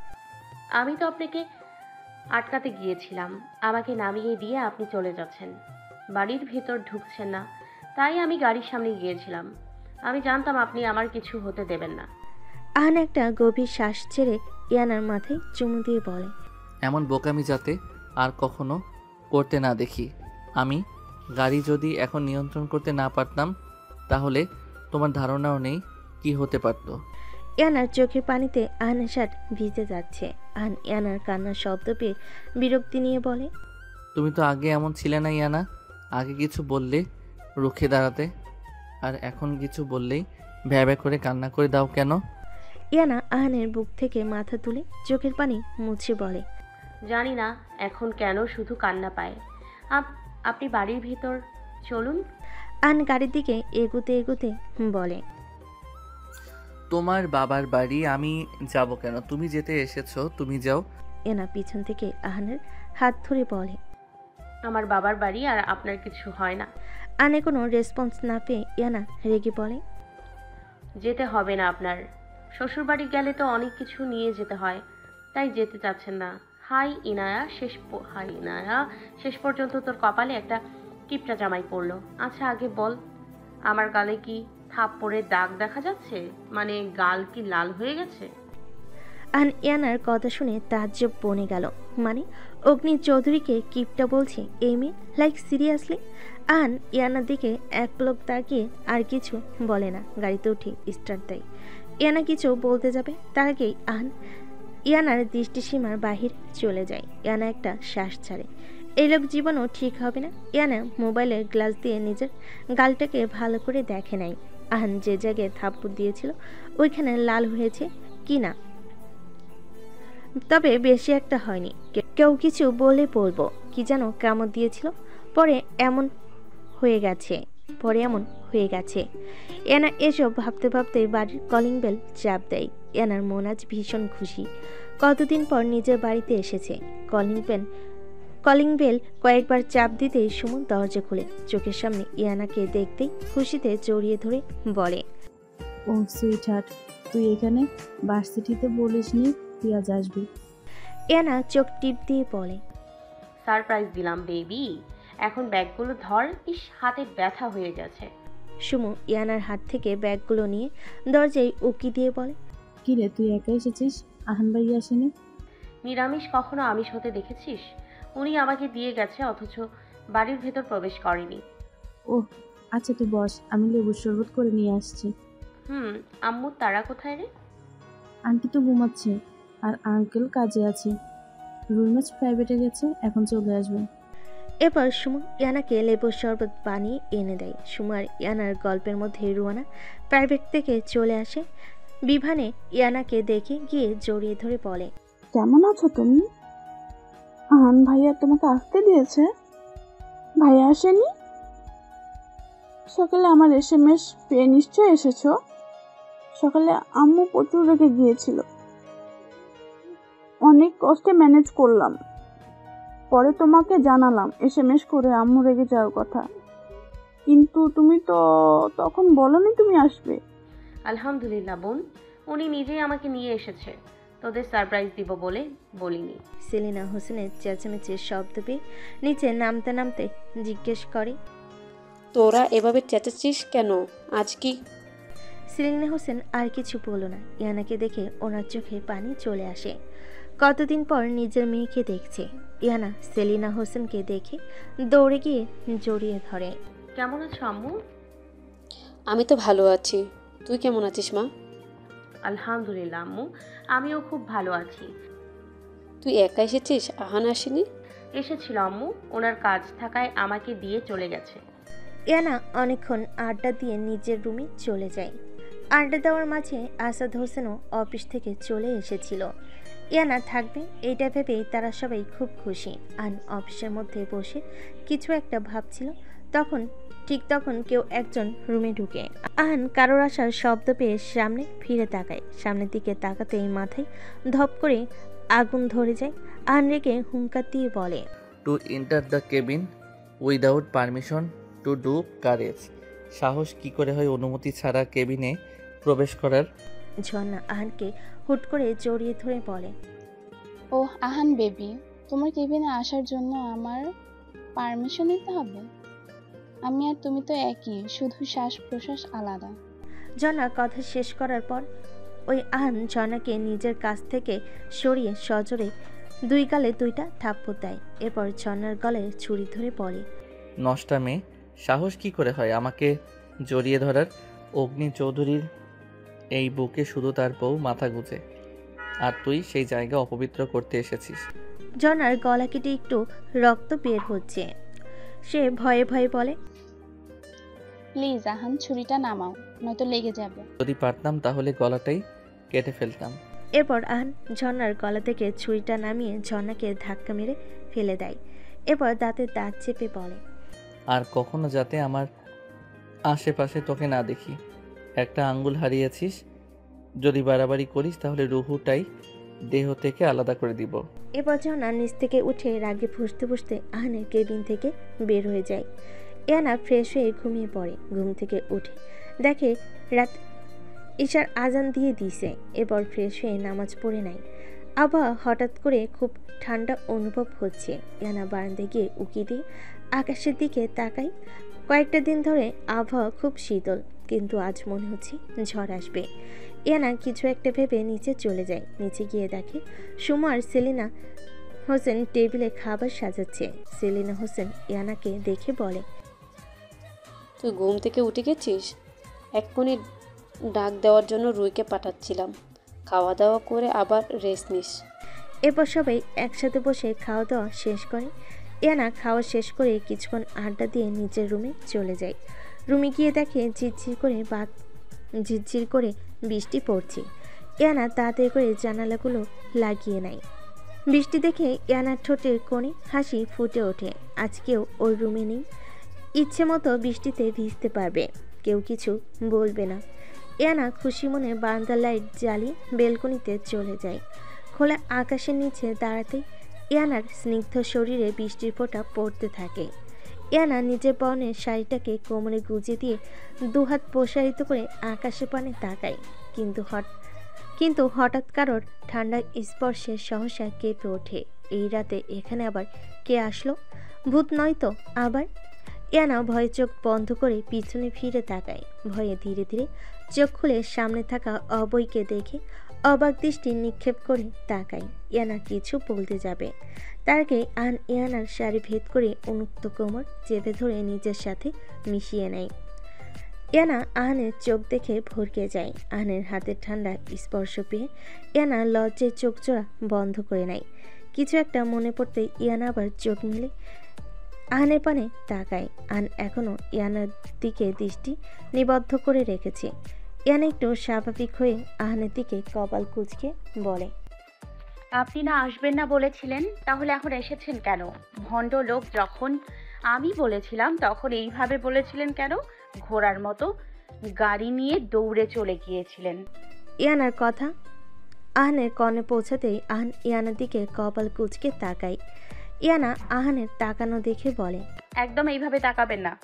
আমি তো আপনাকে আটকাতে গিয়েছিলাম, আমাকে নামিয়ে দিয়ে আপনি চলে যাচ্ছেন, বাড়ির ভেতর ঢুকছেন না, তাই আমি গাড়ির সামনে গিয়েছিলাম। আমি জানতাম আপনি আমার কিছু হতে দেবেন না। আহান একটা গভীর শ্বাস ছেড়ে ইয়ানার মাথায় চুমু দিয়ে বলে, এমন বোকামি যাতে আর কখনো করতে না দেখি। আমি গাড়ি যদি এখন নিয়ন্ত্রণ করতে না পারতাম তাহলে তোমার ধারণাও নেই কি হতে পারত। ইয়ানার চোখের পানিতে আহানের শার্ট ভিজে যাচ্ছে। আহান ইয়ানার কান্নার শব্দ পেয়ে বিরক্তি নিয়ে বলে, তুমি তো আগে এমন ছিলে না ইয়ানা। আগে কিছু বললে রুখে দাঁড়াতে, আর এখন কিছু বললেই ভ্যাবে করে কান্না করে দাও কেন? ইয়ানা আহানের বুক থেকে মাথা তুলে চোখের পানি মুছে বলে, জানি না এখন কেন শুধু কান্না পায়। আপনি বাড়ির ভেতর চলুন। আহান গাড়ির দিকে এগুতে এগুতে বলে, তোমার বাবার বাড়ি আমি যাব কেন? তুমি যেতে এসেছো, তুমি যাও। ইয়ানা পিছন থেকে আহানের হাত ধরে বলে, আমার বাবার বাড়ি আর আপনার কিছু হয় না। আহানে কোনো রেসপন্স না পেয়ে ইয়ানা রেগে বলে, যেতে হবে না আপনার। শ্বশুরবাড়ি গেলে তো অনেক কিছু নিয়ে যেতে হয়, তাই যেতে চাচ্ছেন না। হাই ইনায়া, শেষ পর্যন্ত তোর কপালে একটা কিপটা জামাই পড়লো। আচ্ছা আগে বল, আমার গালে কি থাপ্পড়ের দাগ দেখা যাচ্ছে? মানে গাল কি লাল হয়ে গেছে? আহান ইয়ানার কথা শুনে তাজ্জব বনে গেল। মানে অগ্নি চৌধুরীকে কিপটা বলছে এই মেয়ে? Like seriously? আহান ইয়ানার দিকে এক পলক তাকিয়ে আর কিছু বলে না, গাড়িতে উঠে স্টার্ট দেয়। ইয়ানা কিছু বলতে যাবে তার আগেই আহান ইয়ানার দৃষ্টিসীমার বাহির চলে যায়। ইয়ানা একটা শ্বাস ছাড়ে, এই লোক জীবনও ঠিক হবে না। ইয়ানা মোবাইলের গ্লাস দিয়ে নিজের গালটাকে ভালো করে দেখে নাই। আহান যে জায়গায় থাপ্পড় দিয়েছিল ওইখানে লাল হয়েছে কি না, তবে বেশি একটা হয়নি। কেউ কিছু বলে বলবো কি যেন কামড় দিয়েছিল, পরে এমন হয়ে গেছে। এনা এসব ভাবতে ভাবতে বাড়ির কলিং বেল চাপ দেয়। এনার মন আজ ভীষণ খুশি। কতদিন পর নিজের বাড়িতে এসেছে। কলিং বেল কয়েকবার চাপ দিতেই সুমন দরজা খুলে চোখের সামনে ইয়ানাকে দেখতেই খুশিতে জড়িয়ে ধরে বলে, ও সুইট হার্ট, তুই এখানে? ভার্সিটিতে বলিসনি তুই আজ আসবি? ইয়ানা চোখ টিপ দিয়ে বলে, সারপ্রাইজ দিলাম বেবি, এখন ব্যাগগুলো ধর। ইস, হাতে ব্যথা হয়ে গেছে। সুমু ইয়ানার হাত থেকে ব্যাগগুলো নিয়ে দরজায় উকি দিয়ে বলে, কি রে, তুই একা এসেছিস? আহান ভাইয়া আসেনি? নিরামিষ কখনো আমিষ হতে দেখেছিস? উনি আমাকে দিয়ে গেছে, অথচ বাড়ির ভেতর প্রবেশ করেনি। ওহ আচ্ছা, তুই বস, আমি লেবুর শরবত করে নিয়ে আসছি। আম্মু তারা কোথায় রে? আন্টি তো ঘুমাচ্ছে আর আঙ্কেল কাজে আছে। রুলম্যাচ প্রাইভেটে গেছে, এখন চলে আসবে। এরপর সুমু ইয়ানাকে লেবুর শরবত বানিয়ে এনে দেয়। সুমু আর ইয়ানার গল্পের মধ্যে রুয়ানা প্রাইভেট থেকে চলে আসে। বিভানে ইয়ানাকে দেখে গিয়ে জড়িয়ে ধরে বলে, কেমন আছো তুমি? আহান ভাইয়া তোমাকে আসতে দিয়েছে? ভাইয়া আসেনি? সকালে আমার SMS পেয়ে নিশ্চয় এসেছো। সকালে আম্মু প্রচুর রেগে গিয়েছিল, অনেক কষ্টে ম্যানেজ করলাম। পরে তোমাকে জানালাম SMS করে আম্মু রেগে যাওয়ার কথা, কিন্তু তুমি তো তখন বলনি তুমি আসবে। আলহামদুলিল্লাহ বোন, উনি নিজেই আমাকে নিয়ে এসেছে, তোদের সারপ্রাইজ দিব বলে বলিনি। সেলিনা হোসেনের চেঁচামেচির শব্দ পেয়ে নিচে নামতে নামতে জিজ্ঞেস করে, তোরা এভাবে চেঁচাচ্ছিস কেন? আজ কি? সেলিনা হোসেন আর কিছু বলো না। ইয়ানাকে দেখে ওনার চোখে পানি চলে আসে। কতদিন পর নিজের মেয়েকে দেখছে। ইয়ানা সেলিনা হোসেনকে দেখে দৌড়ে গিয়ে জড়িয়ে ধরে। কেমন আছো আম্মু? আমি তো ভালো আছি, তুই কেমন আছিস মা? আলহামদুলিল্লাহ আম্মু, আমিও খুব ভালো আছি। তুই একা এসেছিস? আহান আসেনি? এসেছিল আম্মু, ওনার কাজ থাকায় আমাকে দিয়ে চলে গেছে। ইয়ানা অনেকক্ষণ আড্ডা দিয়ে নিজের রুমে চলে যায়। আড্ডা দেওয়ার মাঝে আসাদ হোসেনও অফিস থেকে চলে এসেছিল। ইয়ানা থাকবে এইটা ভেবেই তারা সবাই খুব খুশি। আন অফিসের মধ্যে বসে কিছু একটা ভাবছিল, তখন কেউ একজন রুমে ঢুকে। আহান কারোর আসার শব্দ পেয়ে সামনে ফিরে তাকায়। সামনের দিকে তাকাতেই মাথায় ধপ করে আগুন ধরে যায়। আহান রেগে হুঙ্কার দিয়ে বলে, to enter the cabin without permission to do courage. সাহস কি করে হয় অনুমতি ছাড়া কেবিনে প্রবেশ করার? ঝর্ণা আহানকে হুট করে জড়িয়ে ধরে বলে, ওহ আহান বেবি, তোমার কেবিনে আসার জন্য আমার পারমিশন নিতে হবে? আমি আর তুমি তো একই, শুধু শ্বাস প্রশ্বাস আলাদা। ঝর্ণা কথা শেষ করার পর ওই আহান ঝর্ণাকে নিজের কাছ থেকে সরিয়ে সজোরে দুই গালে দুইটা থাপ্পড় দেয়। এরপর ঝর্ণার গলায় ছুরি ধরে বলে, নষ্টা মেয়ে, সাহস কি করে হয় আমাকে জড়িয়ে ধরার? অগ্নি চৌধুরীর এই বুকে শুধু তার বউ মাথা গুঁজে, আর তুই সেই জায়গা অপবিত্র করতে এসেছিস। ঝর্ণার গলা কেটে একটু রক্ত বের হচ্ছে। সে ভয়ে ভয়ে বলে, প্লিজ আহান, ছুরিটা নামাও, নয়তো লেগে যাবে। যদি পারতাম তাহলে গলাটাই কেটে ফেলতাম। এরপর আহান ঝর্ণার গলা থেকে ছুরিটা নামিয়ে ঝর্ণাকে ধাক্কা মেরে ফেলে দেয়। এরপর দাঁতে দাঁত চেপে বলে, আর কখনো যাতে আমার আশেপাশে তোকে না দেখি। একটা আঙ্গুল হারিয়েছিস, যদি বাড়াবাড়ি করিস তাহলে রুহুটাই দেহ থেকে আলাদা করে দিব। এরপর ঝর্ণা নিচ থেকে উঠে রাগে ফুঁসতে ফুঁসতে আহানের কেবিন থেকে বের হয়ে যায়। ইয়ানা ফ্রেশ হয়ে ঘুমিয়ে পড়ে। ঘুম থেকে উঠে দেখে রাত ঈশার আজান দিয়ে দিছে। এরপর ফ্রেশ হয়ে নামাজ পড়ে নেয়। আবহাওয়া হঠাৎ করে খুব ঠান্ডা অনুভব হচ্ছে। ইয়ানা বারান্দায় গিয়ে উকি দিয়ে আকাশের দিকে তাকাই। কয়েকটা দিন ধরে আবহাওয়া খুব শীতল, কিন্তু আজ মনে হচ্ছে ঝড় আসবে। ইয়ানা কিছু একটা ভেবে নিচে চলে যায়। নিচে গিয়ে দেখে সুমা আর সেলিনা হোসেন টেবিলে খাবার সাজাচ্ছে। সেলিনা হোসেন ইয়ানাকে দেখে বলে, তুই ঘুম থেকে উঠে গেছিস? এক্ষুনি ডাক দেওয়ার জন্য রুইকে পাঠাচ্ছিলাম। খাওয়া দাওয়া করে আবার রেস্ট নিস। এরপর সবাই একসাথে বসে খাওয়া দাওয়া শেষ করে। ইয়ানা খাওয়া শেষ করে কিছুক্ষণ আড্ডা দিয়ে নিজের রুমে চলে যায়। রুমে গিয়ে দেখে ঝিরঝির করে বৃষ্টি পড়ছে। ইয়ানা তাড়াতাড়ি করে জানালাগুলো লাগিয়ে নেয়। বৃষ্টি দেখে ইয়ানার ঠোঁটের কোণে হাসি ফুটে ওঠে। আজকেও ওর রুমে নেই, ইচ্ছে মতো বৃষ্টিতে ভিজতে পারবে, কেউ কিছু বলবে না। ইয়ানা খুশি মনে বারান্দার লাইট জ্বালিয়ে বেলকনিতে চলে যায়। খোলা আকাশের নিচে দাঁড়াতেই ইয়ানার স্নিগ্ধ শরীরে বৃষ্টির ফোঁটা পড়তে থাকে। ইয়ানা নিজের পরনের শাড়িটাকে কোমরে গুজে দিয়ে দুহাত প্রসারিত করে আকাশে পানে তাকায়। কিন্তু হঠাৎ কারোর ঠান্ডা স্পর্শে সহসা কেঁপে ওঠে। এই রাতে এখানে আবার কে আসলো? ভূত নয় তো আবার? ইয়ানা ভয়ে চোখ বন্ধ করে পিছনে ফিরে তাকায়। ভয়ে ধীরে ধীরে চোখ খুলে সামনে থাকা অবৈকে দেখে অবাক দৃষ্টি নিক্ষেপ করে তাকায়। ইয়ানা কিছু বলতে যাবে, তার আগে ইয়ানার শাড়ি ভেদ করে উন্মুক্ত কোমর চেপে ধরে নিজের সাথে মিশিয়ে নেয়। ইয়ানা আহানের চোখ দেখে ভরকে যায়। আহানের হাতের ঠান্ডা স্পর্শ পেয়ে ইয়ানা লজ্জায় চোখ জোড়া বন্ধ করে নেয়। কিছু একটা মনে পড়তে ইয়ানা আবার চোখ মেলে আহানের পানে তাকায়। আহান এখনও ইয়ানার দিকে দৃষ্টি নিবদ্ধ করে রেখেছে। ইয়ানা একটু স্বাভাবিক হয়ে আহানের দিকে কপাল কুঁচকে বলে, আপনি না আসবেন না বলেছিলেন, তাহলে এখন এসেছেন কেন? ভণ্ড লোক, যখন আমি বলেছিলাম তখন এইভাবে বলেছিলেন কেন? ঘোড়ার মতো গাড়ি নিয়ে দৌড়ে চলে গিয়েছিলেন। ইয়ানার কথা আহানের কর্ণে পৌঁছাতেই আহান ইয়ানার দিকে কপাল কুঁচকে তাকায়। ইয়ানা আহানের তাকানো দেখে বলে, একদম এইভাবে তাকাবেন না।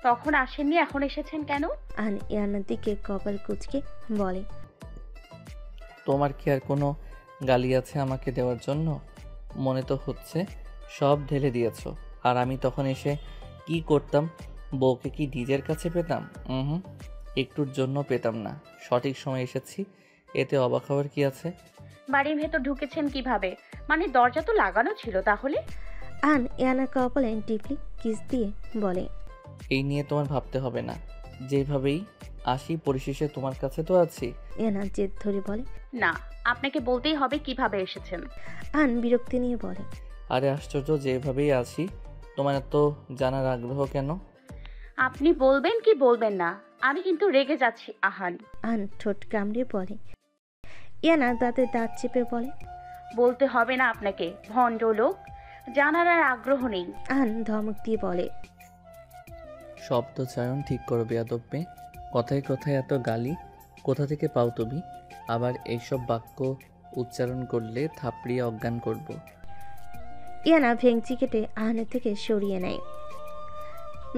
তখন আসেননি, এখন এসেছেন কেন? আহান ইয়ানার দিকে কপাল কুঁচকে বলে, তোমার কি আর কোনো গালি আছে আমাকে দেওয়ার জন্য? মনে তো হচ্ছে সব ঢেলে দিয়েছ। আর আমি তখন এসে কি করতাম? বউকে কি নিজের কাছে পেতাম? একটুর জন্য পেতাম না। সঠিক সময় এসেছি, এতে অবাক হওয়ার কি আছে? বাড়ির ভেতর ঢুকেছেন কিভাবে? মানে দরজা তো লাগানো ছিল তাহলে? আহান ইয়ানার কপালে ডিপলি কিস দিয়ে বলে, এই নিয়ে তোমার ভাবতে হবে না। যেভাবেই আসি পরিশেষে তোমার কাছে তো আছি। ইয়ানা জেদ ধরে বলে, না, আপনাকে বলতেই হবে কিভাবে এসেছেন। আহান বিরক্তি নিয়ে বলে, আরে আশ্চর্য, যেভাবেই আছি। তোমার এত জানার আগ্রহ কেন? আপনি বলবেন কি বলবেন না? আমি কিন্তু রেগে যাচ্ছি আহান। আহান ঠোঁট কামড়ে বলে। ইয়ানা দাঁতে দাঁত চেপে বলে, বলতে হবে না আপনাকে, ভণ্ড লোক, জানার আর আগ্রহ নেই। আহান ধমক দিয়ে বলে, শব্দ চয়ন ঠিক করো বেয়াদব মেয়ে। কথায় কথায় এত গালি কোথা থেকে পাও তুমি? আবার এইসব বাক্য উচ্চারণ করলে থাপড়িয়ে অজ্ঞান করব। ইয়ানা ভেঙচি কেটে আহানের থেকে সরিয়ে নেয়।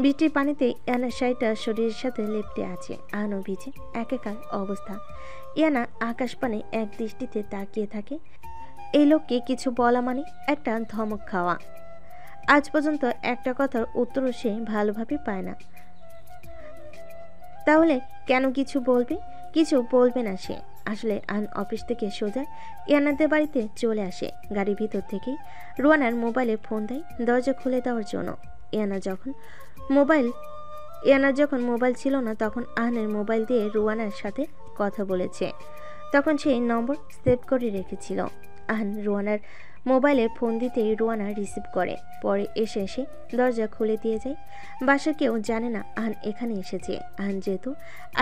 বৃষ্টির পানিতে ইয়ানার শাড়িটা শরীরের সাথে লেপ্টে আছে। আহানও ভিজে একাকার অবস্থা। ইয়ানা আকাশ পানে এক দৃষ্টিতে তাকিয়ে থাকে। এই লোককে কিছু বলা মানে একটা ধমক খাওয়া। আজ পর্যন্ত একটা কথার উত্তরও সে ভালোভাবে পায় না। তাহলে কেন কিছু বলবে? কিছু বলবে না সে। আসলে আহান অফিস থেকে সোজা ইয়ানাদের বাড়িতে চলে আসে। গাড়ির ভিতর থেকেই রুয়ানার মোবাইলে ফোন দেয় দরজা খুলে দেওয়ার জন্য। ইয়ানার যখন মোবাইল ছিল না, তখন আহানের মোবাইল দিয়ে রুয়ানার সাথে কথা বলেছে। তখন সে নম্বর সেভ করে রেখেছিল। আহান রুয়ানার মোবাইলে ফোন দিতেই রুয়ানা রিসিভ করে। পরে এসে দরজা খুলে দিয়ে যায়। বাসা কেউ জানে না আহান এখানে এসেছে। আহান যেহেতু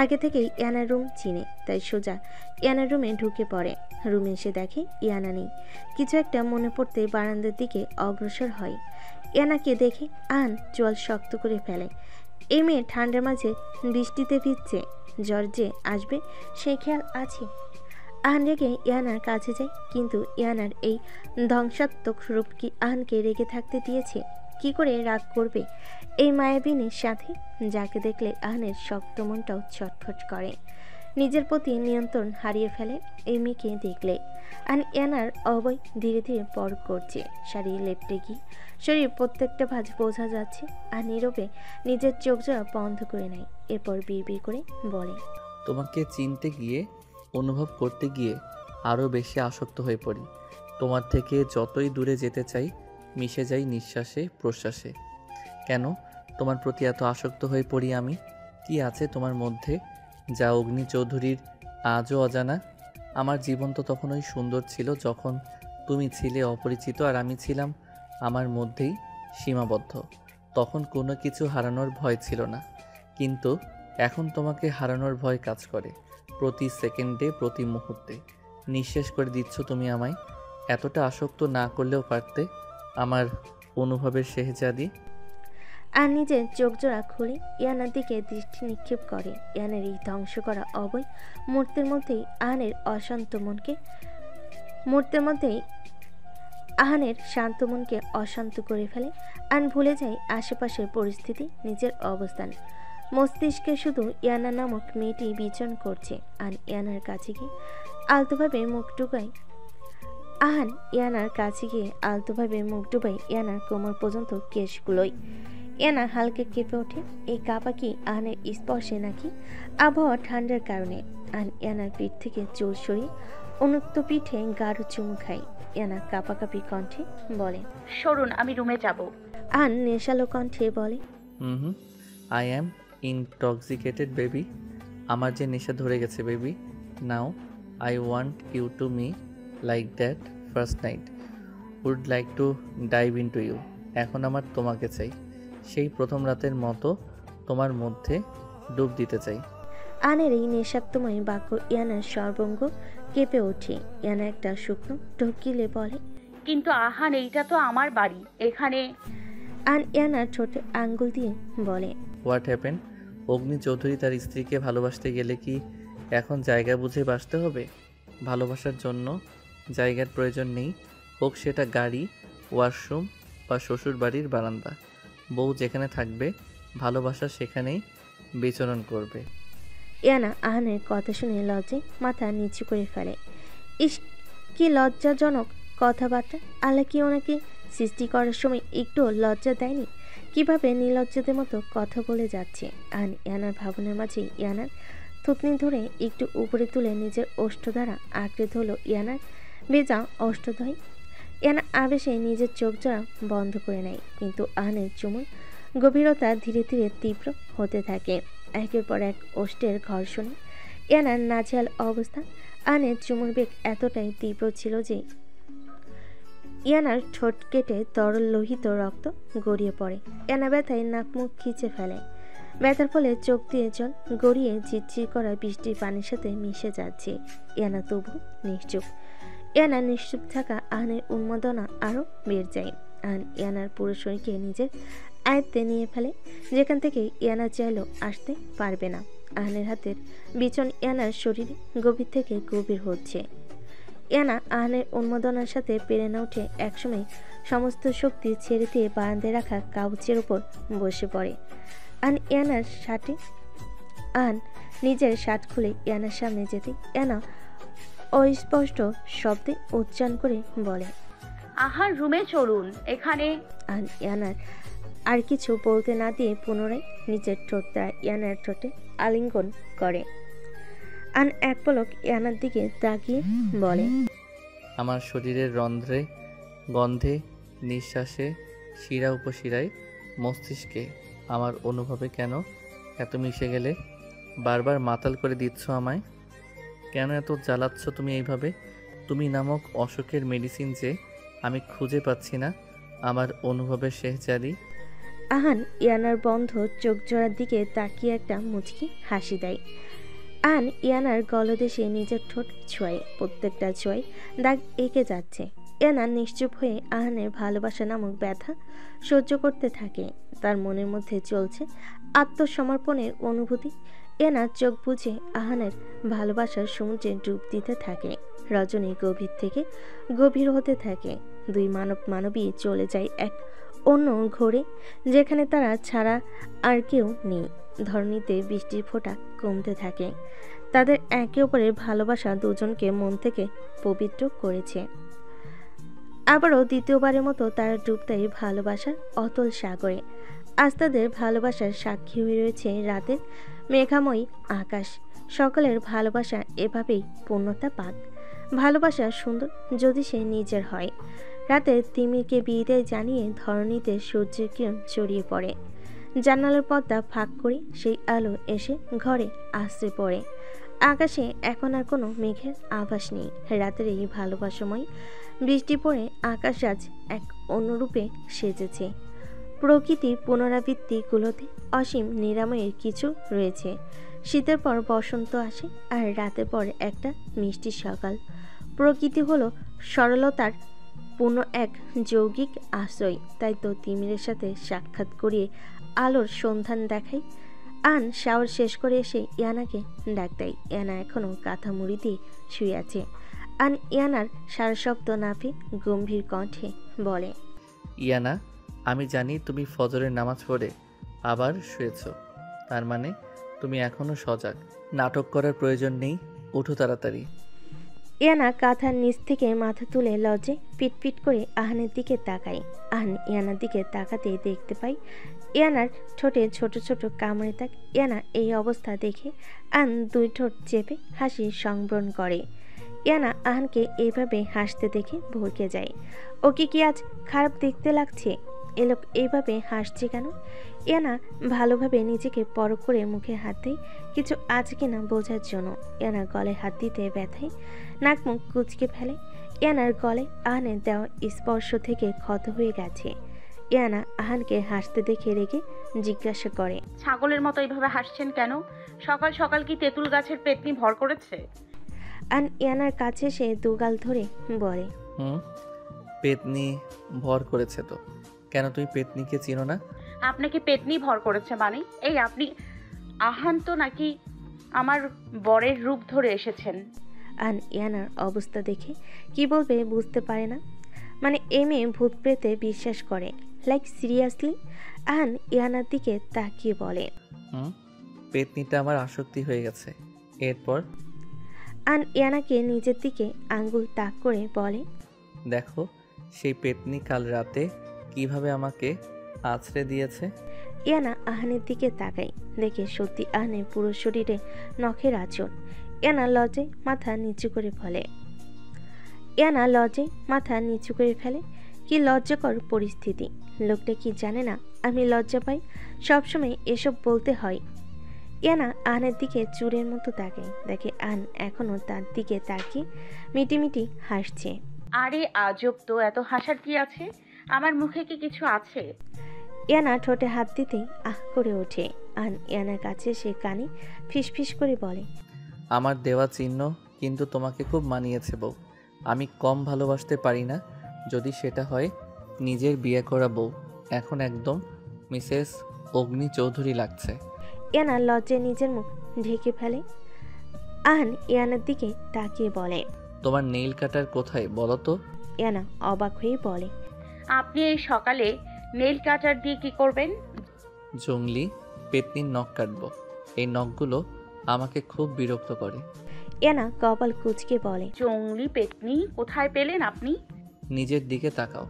আগে থেকেই ইয়ানার রুম চিনে, তাই সোজা ইয়ানার রুমে ঢুকে পড়ে। রুমে এসে দেখে ইয়ানা নেই। কিছু একটা মনে পড়তে বারান্দার দিকে অগ্রসর হয়। ইয়ানাকে দেখে আহান চোয়াল শক্ত করে ফেলে। এই মেয়ে ঠান্ডার মাঝে বৃষ্টিতে ভিজছে, জ্বর যে আসবে সেই খেয়াল আছে। আহান রেগে ইয়ানার কাছে যায়, কিন্তু ইয়ানার এই ধ্বংসাত্মক রূপ কি আহানকে রেগে থাকতে দিয়েছে? কি করে রাগ করবে এই মায়াবিনীর সাথে, যাকে দেখলে আহানের শক্ত মনটাও ছটফট করে। নিজের প্রতি নিয়ন্ত্রণ হারিয়ে ফেলে এই মেয়েকে দেখলে। আর ইয়ানার অবয় ধীরে ধীরে পর করছে, শাড়ি লেপটে গিয়ে শরীর প্রত্যেকটা ভাঁজ বোঝা যাচ্ছে। আর নীরবে নিজের চোখ জোড়া বন্ধ করে নেয়, এরপর বিড়বিড় করে বলে, তোমাকে চিনতে গিয়ে, অনুভব করতে গিয়ে আরও বেশি আসক্ত হয়ে পড়ি। তোমার থেকে যতই দূরে যেতে চাই, মিশে যাই নিঃশ্বাসে প্রশ্বাসে। কেন তোমার প্রতি এত আসক্ত হয়ে পড়ি আমি? কি আছে তোমার মধ্যে যা অগ্নি চৌধুরীর আজও অজানা? আমার জীবন তো তখনই সুন্দর ছিল যখন তুমি ছিলে অপরিচিত আর আমি ছিলাম আমার মধ্যেই সীমাবদ্ধ। তখন কোনো কিছু হারানোর ভয় ছিল না, কিন্তু এখন তোমাকে হারানোর ভয় কাজ করে প্রতি সেকেন্ডে, প্রতি মুহূর্তে। নিঃশেষ করে দিচ্ছ তুমি আমায়। এতটা আসক্ত না করলেও পারতে আমার অনুভবের শেহজাদি। আর নিজের চোখ জোড়া খুলে ইয়ানার দিকে দৃষ্টি নিক্ষেপ করে। ইয়ানের এই ধ্বংস করা অবয় মুহূর্তের মধ্যেই আহানের শান্ত মনকে অশান্ত করে ফেলে। আন ভুলে যায় আশেপাশের পরিস্থিতি, নিজের অবস্থান। মস্তিষ্কে শুধু ইয়ানা নামক মেয়েটি বিচরণ করছে। আন ইয়ানার কাছে গিয়ে আলতোভাবে মুখ ডুবায় ইয়ানার কোমর পর্যন্ত কেশগুলোই। ইয়ানা হালকা কেঁপে ওঠে। এই কাঁপা কি আহানের স্পর্শে নাকি আবহাওয়া ঠান্ডার কারণে? আন ইয়ানার পিঠ থেকে চুল সরিয়ে উন্মুক্ত পিঠে গাঢ় চুমু খায়। ইয়ানা কাঁপাকাঁপি কণ্ঠে বলে, সরুন, আমি রুমে যাব। আন নেশালো কণ্ঠে বলে, আই অ্যাম ইনটক্সিকেটেড বেবি। আমার যে নেশা ধরে গেছে baby. Now I want you to me like that first night. Would like to dive into you. এখন আমার তোমাকে চাই, সেই প্রথম রাতের মতো তোমার মধ্যে ডুব দিতে চাই। আনের এই নেশাত্মময় বাক্য ইয়ানার সর্বঙ্গ কেঁপে ওঠে। ইয়ানা একটা শুকনো ঢকিলে বলে, কিন্তু আহান, এইটা তো আমার বাড়ি, এখানে। আন ইয়ানার ঠোঁটে আঙ্গুল দিয়ে বলে, হোয়াট হ্যাপেন? অগ্নি চৌধুরী তার স্ত্রীকে ভালোবাসতে গেলে কি এখন জায়গা বুঝে বাসতে হবে? ভালোবাসার জন্য জায়গার প্রয়োজন নেই, হোক সেটা গাড়ি, ওয়াশরুম বা শ্বশুর বাড়ির বারান্দা। বউ যেখানে থাকবে, ভালোবাসা সেখানেই বিচরণ করবে। ইয়ানা আহানের কথা শুনে লজ্জায় মাথা নিচু করে ফেলে। ইস, কি লজ্জাজনক কথাবার্তা! আল্লাহ কি ওনাকে সৃষ্টি করার সময় একটু লজ্জা দেয়নি? কিভাবে নির্লজ্জদের মতো কথা বলে যাচ্ছে। আর ইয়ানার ভাবনার মাঝে ইয়ানার থুতনি ধরে একটু উপরে তুলে নিজের ওষ্ঠ দ্বারা আঁকড়ে ধরল ইয়ানার ভেজা ওষ্ঠদ্বয়। ইয়ানা আবেশে নিজের চোখ জোড়া বন্ধ করে নেয়, কিন্তু আহানের চুমুর গভীরতা ধীরে ধীরে তীব্র হতে থাকে। একের পর এক ওষ্ঠের ঘর্ষণে ইয়ানার নাজেহাল অবস্থা। আহানের চুমুর বেগ এতটাই তীব্র ছিল যে ইয়ানার ঠোঁট কেটে তরল লোহিত রক্ত গড়িয়ে পড়ে। ইয়ানা ব্যথায় নাক মুখ খিচে ফেলে। ব্যথার ফলে চোখ দিয়ে জল গড়িয়ে ঝিরঝির করা বৃষ্টির পানির সাথে মিশে যাচ্ছে। ইয়ানা তবু নিশ্চুপ। ইয়ানা নিশ্চুপ থাকা আহানের উন্মাদনা আরও বেড়ে যায়। আহান ইয়ানার পুরো শরীরকে নিজের আয়ত্তে নিয়ে ফেলে, যেখান থেকে ইয়ানা চাইলেও আসতে পারবে না। আহানের হাতের বিচন ইয়ানার শরীরে গভীর থেকে গভীর হচ্ছে। ইয়ানা আহানের উন্মাদনার সাথে পেরে না উঠে একসময় সমস্ত শক্তি ছেড়ে দিয়ে বারান্দায় রাখা কাউচের উপর বসে পড়ে। আহান নিজের শার্ট খুলে ইয়ানার সামনে যেতে ইয়ানা অস্পষ্ট শব্দে উচ্চারণ করে বলে, আহান, রুমে চলুন, এখানে। আহান ইয়ানার আর কিছু বলতে না দিয়ে পুনরায় নিজের ঠোঁটটা ইয়ানার ঠোঁটে আলিঙ্গন করে। আন এক পলক ইয়ানার দিকে তাকিয়ে বলে, আমার শরীরের রন্ধ্রে, গন্ধে, নিঃশ্বাসে, শিরা উপশিরায়, মস্তিষ্কে আমার অনুভবে কেন এত মিশে গেলে? বারবার মাতাল করে দিচ্ছ আমায়। কেন এত জ্বালাচ্ছ তুমি এইভাবে? তুমি নামক অসুখের মেডিসিন যে আমি খুঁজে পাচ্ছি না আমার অনুভবের শেহজাদি। আহান ইয়ানার বন্ধ চোখ জোড়ার দিকে তাকিয়ে একটা মুচকি হাসি দেয়। আহান ইয়ানার গলদেশে নিজের ঠোঁট ছোঁয়, প্রত্যেকটা ছোঁয় দাগ এঁকে যাচ্ছে। ইয়ানা নিশ্চুপ হয়ে আহানের ভালোবাসা নামক ব্যথা সহ্য করতে থাকে। তার মনের মধ্যে চলছে আত্মসমর্পণের অনুভূতি। ইয়ানা চোখ বুজে আহানের ভালোবাসার সমুদ্রে ডুব দিতে থাকে। রজনী গভীর থেকে গভীর হতে থাকে। দুই মানবী চলে যায় এক অন্য ঘোরে, যেখানে তারা ছাড়া আর কেউ নেই। ধরণীতে বৃষ্টির ফোঁটা কমতে থাকে। তাদের একে অপরের ভালোবাসা দুজনকে মন থেকে পবিত্র করেছে। আবারও দ্বিতীয়বারের মতো তারা ডুবতাই ভালোবাসার অতল সাগরে। আজ তাদের ভালোবাসার সাক্ষী হয়ে রয়েছে রাতের মেঘাময়ী আকাশ। সকলের ভালোবাসা এভাবেই পূর্ণতা পাক। ভালোবাসা সুন্দর যদি সে নিজের হয়। রাতে তিমিরকে বিদায় জানিয়ে ধরণীতে সূর্যের কিরণ ছড়িয়ে পড়ে। জানালার পর্দা ফাঁক করে সেই আলো এসে ঘরে আশ্রে পড়ে। আকাশে এখন আর কোনো মেঘের আভাস নেই। রাতের এই ভালোবাসাময় বৃষ্টি পড়ে আকাশ আজ এক অন্যরূপে সেজেছে। প্রকৃতির পুনরাবৃত্তিগুলোতে অসীম নিরাময়ের কিছু রয়েছে। শীতের পর বসন্ত আসে আর রাতের পর একটা মিষ্টি সকাল। প্রকৃতি হলো সরলতার পূর্ণ এক যৌগিক আশ্রয়। তাই তো তিমিরের সাথে সাক্ষাৎ করিয়ে আলোর সন্ধান দেখাই। আন শাওয়ার শেষ করে এসে ইয়ানাকে ডাক দেয়। ইয়ানা এখনও কাঁথা মুড়ি দিয়ে শুয়ে আছে। আন ইয়ানার সারা শব্দ না পেয়ে গম্ভীর কণ্ঠে বলে, ইয়ানা, আমি জানি তুমি ফজরের নামাজ পড়ে আবার শুয়েছ, তার মানে তুমি এখনো সজাগ। নাটক করার প্রয়োজন নেই, উঠো তাড়াতাড়ি। ইয়ানা কাঁথার নিচ থেকে মাথা তুলে লজ্জে পিটপিট করে আহানের দিকে তাকায়। আহান ইয়ানার দিকে তাকাতেই দেখতে পাই ইয়ানার ঠোঁটে ছোট ছোট কামড়ে থাক। ইয়ানা এই অবস্থা দেখে আন দুই ঠোঁট চেপে হাসি সংবরণ করে। ইয়ানা আহানকে এইভাবে হাসতে দেখে ভরকে যায়। ওকে কি আজ খারাপ দেখতে লাগছে? এ লোক এইভাবে হাসছে কেন? ইয়ানা ভালোভাবে নিজেকে পরখ করে মুখে হাত দেয় কিছু আছে কিনা বোঝার জন্য। ইয়ানার গলায় হাত দিতে ব্যথায় নাক মুখ কুচকে ফেলে। ইয়ানার গলায় আহানের দেওয়া স্পর্শ থেকে ক্ষত হয়ে গেছে। ইয়ানা আহানকে হাসতে দেখে রেগে জিজ্ঞাসা করে, ছাগলের মতো এইভাবে হাসছেন কেন? সকাল সকাল কি তেঁতুল গাছের পেতনি ভর করেছে? আন ইয়ানার কাছে সে দুগাল ধরে বলে, পেতনি ভর করেছে তো। কেন তুমি পেতনিকে চিনো না? আপনাকে পেতনি ভর করেছে মানে? এই আপনি আহান তো নাকি আমার বরের রূপ ধরে এসেছেন? আন ইয়ানার অবস্থা দেখে কি বলবে বুঝতে পারে না। মানে এ মেয়ে ভূত প্রেতে বিশ্বাস করে, লাইক সিরিয়াসলি? আহান ইয়ানার দিকে তাকিয়ে বলে, পেতনিটা আমার আসক্তি হয়ে গেছে। এরপর আন ইয়ানাকে নিজের দিকে আঙ্গুল তাক করে বলে, দেখো সেই পেতনি কাল রাতে কিভাবে আমাকে আছড়ে দিয়েছে। ইয়ানা আহানের দিকে তাকায়, দেখে সত্যি আহানের পুরো শরীরে নখের আঁচড়। ইয়ানা লজ্জায় মাথা নিচু করে ফেলে। কি লজ্জাকর পরিস্থিতি! লোকটা কি জানে না আমি লজ্জা পাই? সবসময় এসব বলতে হয়। ইয়ানা আহানের দিকে চুরের মতো তাকায়, দেখে আহান এখনও তার দিকে তাকিয়ে মিটিমিটি হাসছে। আরে আজব তো, এত হাসার কি আছে? আমার মুখে কি কিছু আছে? ইয়ানা ঠোঁটে হাত দিতেই আহ করে ওঠে। আহান ইয়ানার কাছে সে কানে ফিসফিস করে বলে, আমার দেওয়া চিহ্ন কিন্তু তোমাকে খুব মানিয়েছে বউ। আমি কম ভালোবাসতে পারি না, যদি সেটা হয় নিজের বিয়ে করা বউ। এখন একদম মিসেস অগ্নি চৌধুরী লাগছে। ইয়ানা লজ্জায় নিজের মুখ ঢেকে ফেলে। আহান ইয়ানার দিকে তাকিয়ে বলে, তোমার নেইল কাটার কোথায় বলো তো? ইয়ানা অবাক হয়ে বলে, আপনি এই সকালে নেল কাটার দিয়ে কি করবেন? জঙ্গলি পেতনির নখ কাটবো। এই নখগুলো আমাকে খুব বিরক্ত করে। ইয়ানা কপাল কুঁচকে বলে, জঙ্গলি পেতনি কোথায় পেলেন আপনি? নিজের দিকে তাকাও।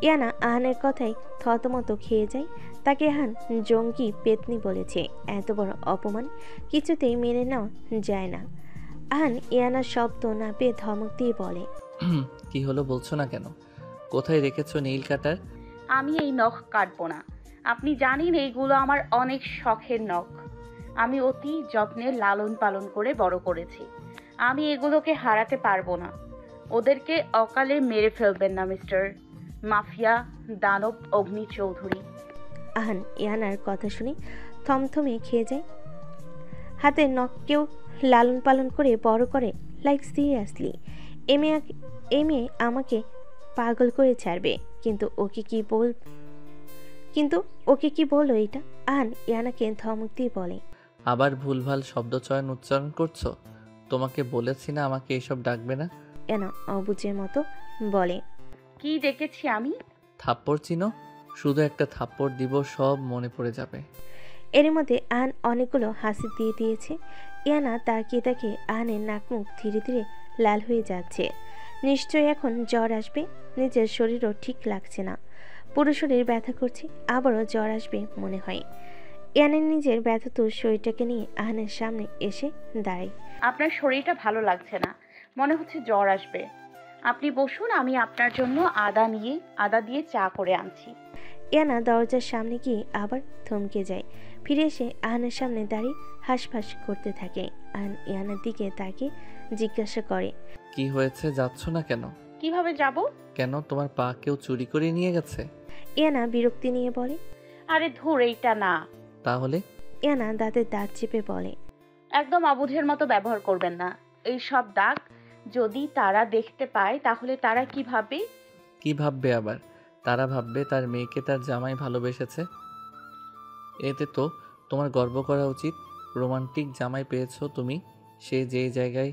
ইয়ানা আহানের কথায় থতমত খেয়ে যায়। তাকে আহান জঙ্গি পেতনি বলেছে, এত বড় অপমান কিছুতেই মেনে নেওয়া যায় না। আহান ইয়ানার শব্দ না পেয়ে ধমক দিয়ে বলে, কি হলো বলছো না কেন? কোথায় রেখেছো নেইল কাটার? আমি এই নখ কাটবো না। আপনি জানেন এইগুলো আমার অনেক শখের নখ। আমি অতি যত্নে লালন পালন করে বড় করেছি। আমি এগুলোকে হারাতে পারবো না। ওদেরকে অকালে মেরে ফেলবেন না মিস্টার মাফিয়া দানব অগ্নি চৌধুরী। আহান ইয়ানার কথা শুনে থমথমে খেয়ে যায়। হাতের নখকেও লালন পালন করে বড় করে, লাইক সিরিয়াসলি? এ মেয়ে আমাকে পাগল করে ছাড়বে। কিন্তু ওকে কি বললো এটা? আহান ইয়ানাকে ধমক দিয়ে বলে, আবার ভুলভাল শব্দচয়ন উচ্চারণ করছো? তোমাকে বলেছি না আমাকে এসব ডাকবে না? ইয়ানা অবুঝের মতো বলে, কি দেখেছি আমি? থাপ্পড় চিনো? শুধু একটা থাপ্পড় দিব, সব মনে পড়ে যাবে। এর মধ্যে আহান অনেকগুলো হাসি দিয়ে দিয়েছে। ইয়ানা তাকিয়ে তাকিয়ে আহানের নাক মুখ ধীরে ধীরে লাল হয়ে যাচ্ছে। নিশ্চয়ই এখন জ্বর আসবে। নিজের শরীরও ঠিক লাগছে না, পুরো শরীর ব্যথা করছে, আবারও জ্বর আসবে মনে হয়। ইয়ানের নিজের ব্যথাত শরীরটাকে নিয়ে আহানের সামনে এসে দাঁড়ায়। আপনার শরীরটা ভালো লাগছে না, মনে হচ্ছে জ্বর আসবে। আপনি বসুন, আমি আপনার জন্য আদা দিয়ে চা করে আনছি। ইয়ানা দরজার সামনে গিয়ে আবার থমকে যায়। ফিরে এসে আহানের সামনে দাঁড়িয়ে হাঁসফাঁস করতে থাকে। আহান ইয়ানার দিকে তাকিয়ে জিজ্ঞাসা করে, কি হয়েছে, যাচ্ছ না কেন? কিভাবে যাব? কেন, তোমার পা কেউ চুরি করে নিয়ে গেছে? ইয়ানা বিরক্তি নিয়ে বলে। আরে ধুর, এইটা না। তাহলে? ইয়ানা দাঁতের দাঁত চেপে বলে, একদম অবুঝের মতো ব্যবহার করবেন না। এই সব দাগ যদি তারা দেখতে পায় তাহলে তারা কি ভাববে? কি ভাববে আবার? তারা ভাববে তার মেয়েকে তার জামাই ভালোবেসেছে। এতে তো তোমার গর্ব করা উচিত। রোমান্টিক জামাই পেয়েছো তুমি। সে যেই জায়গায়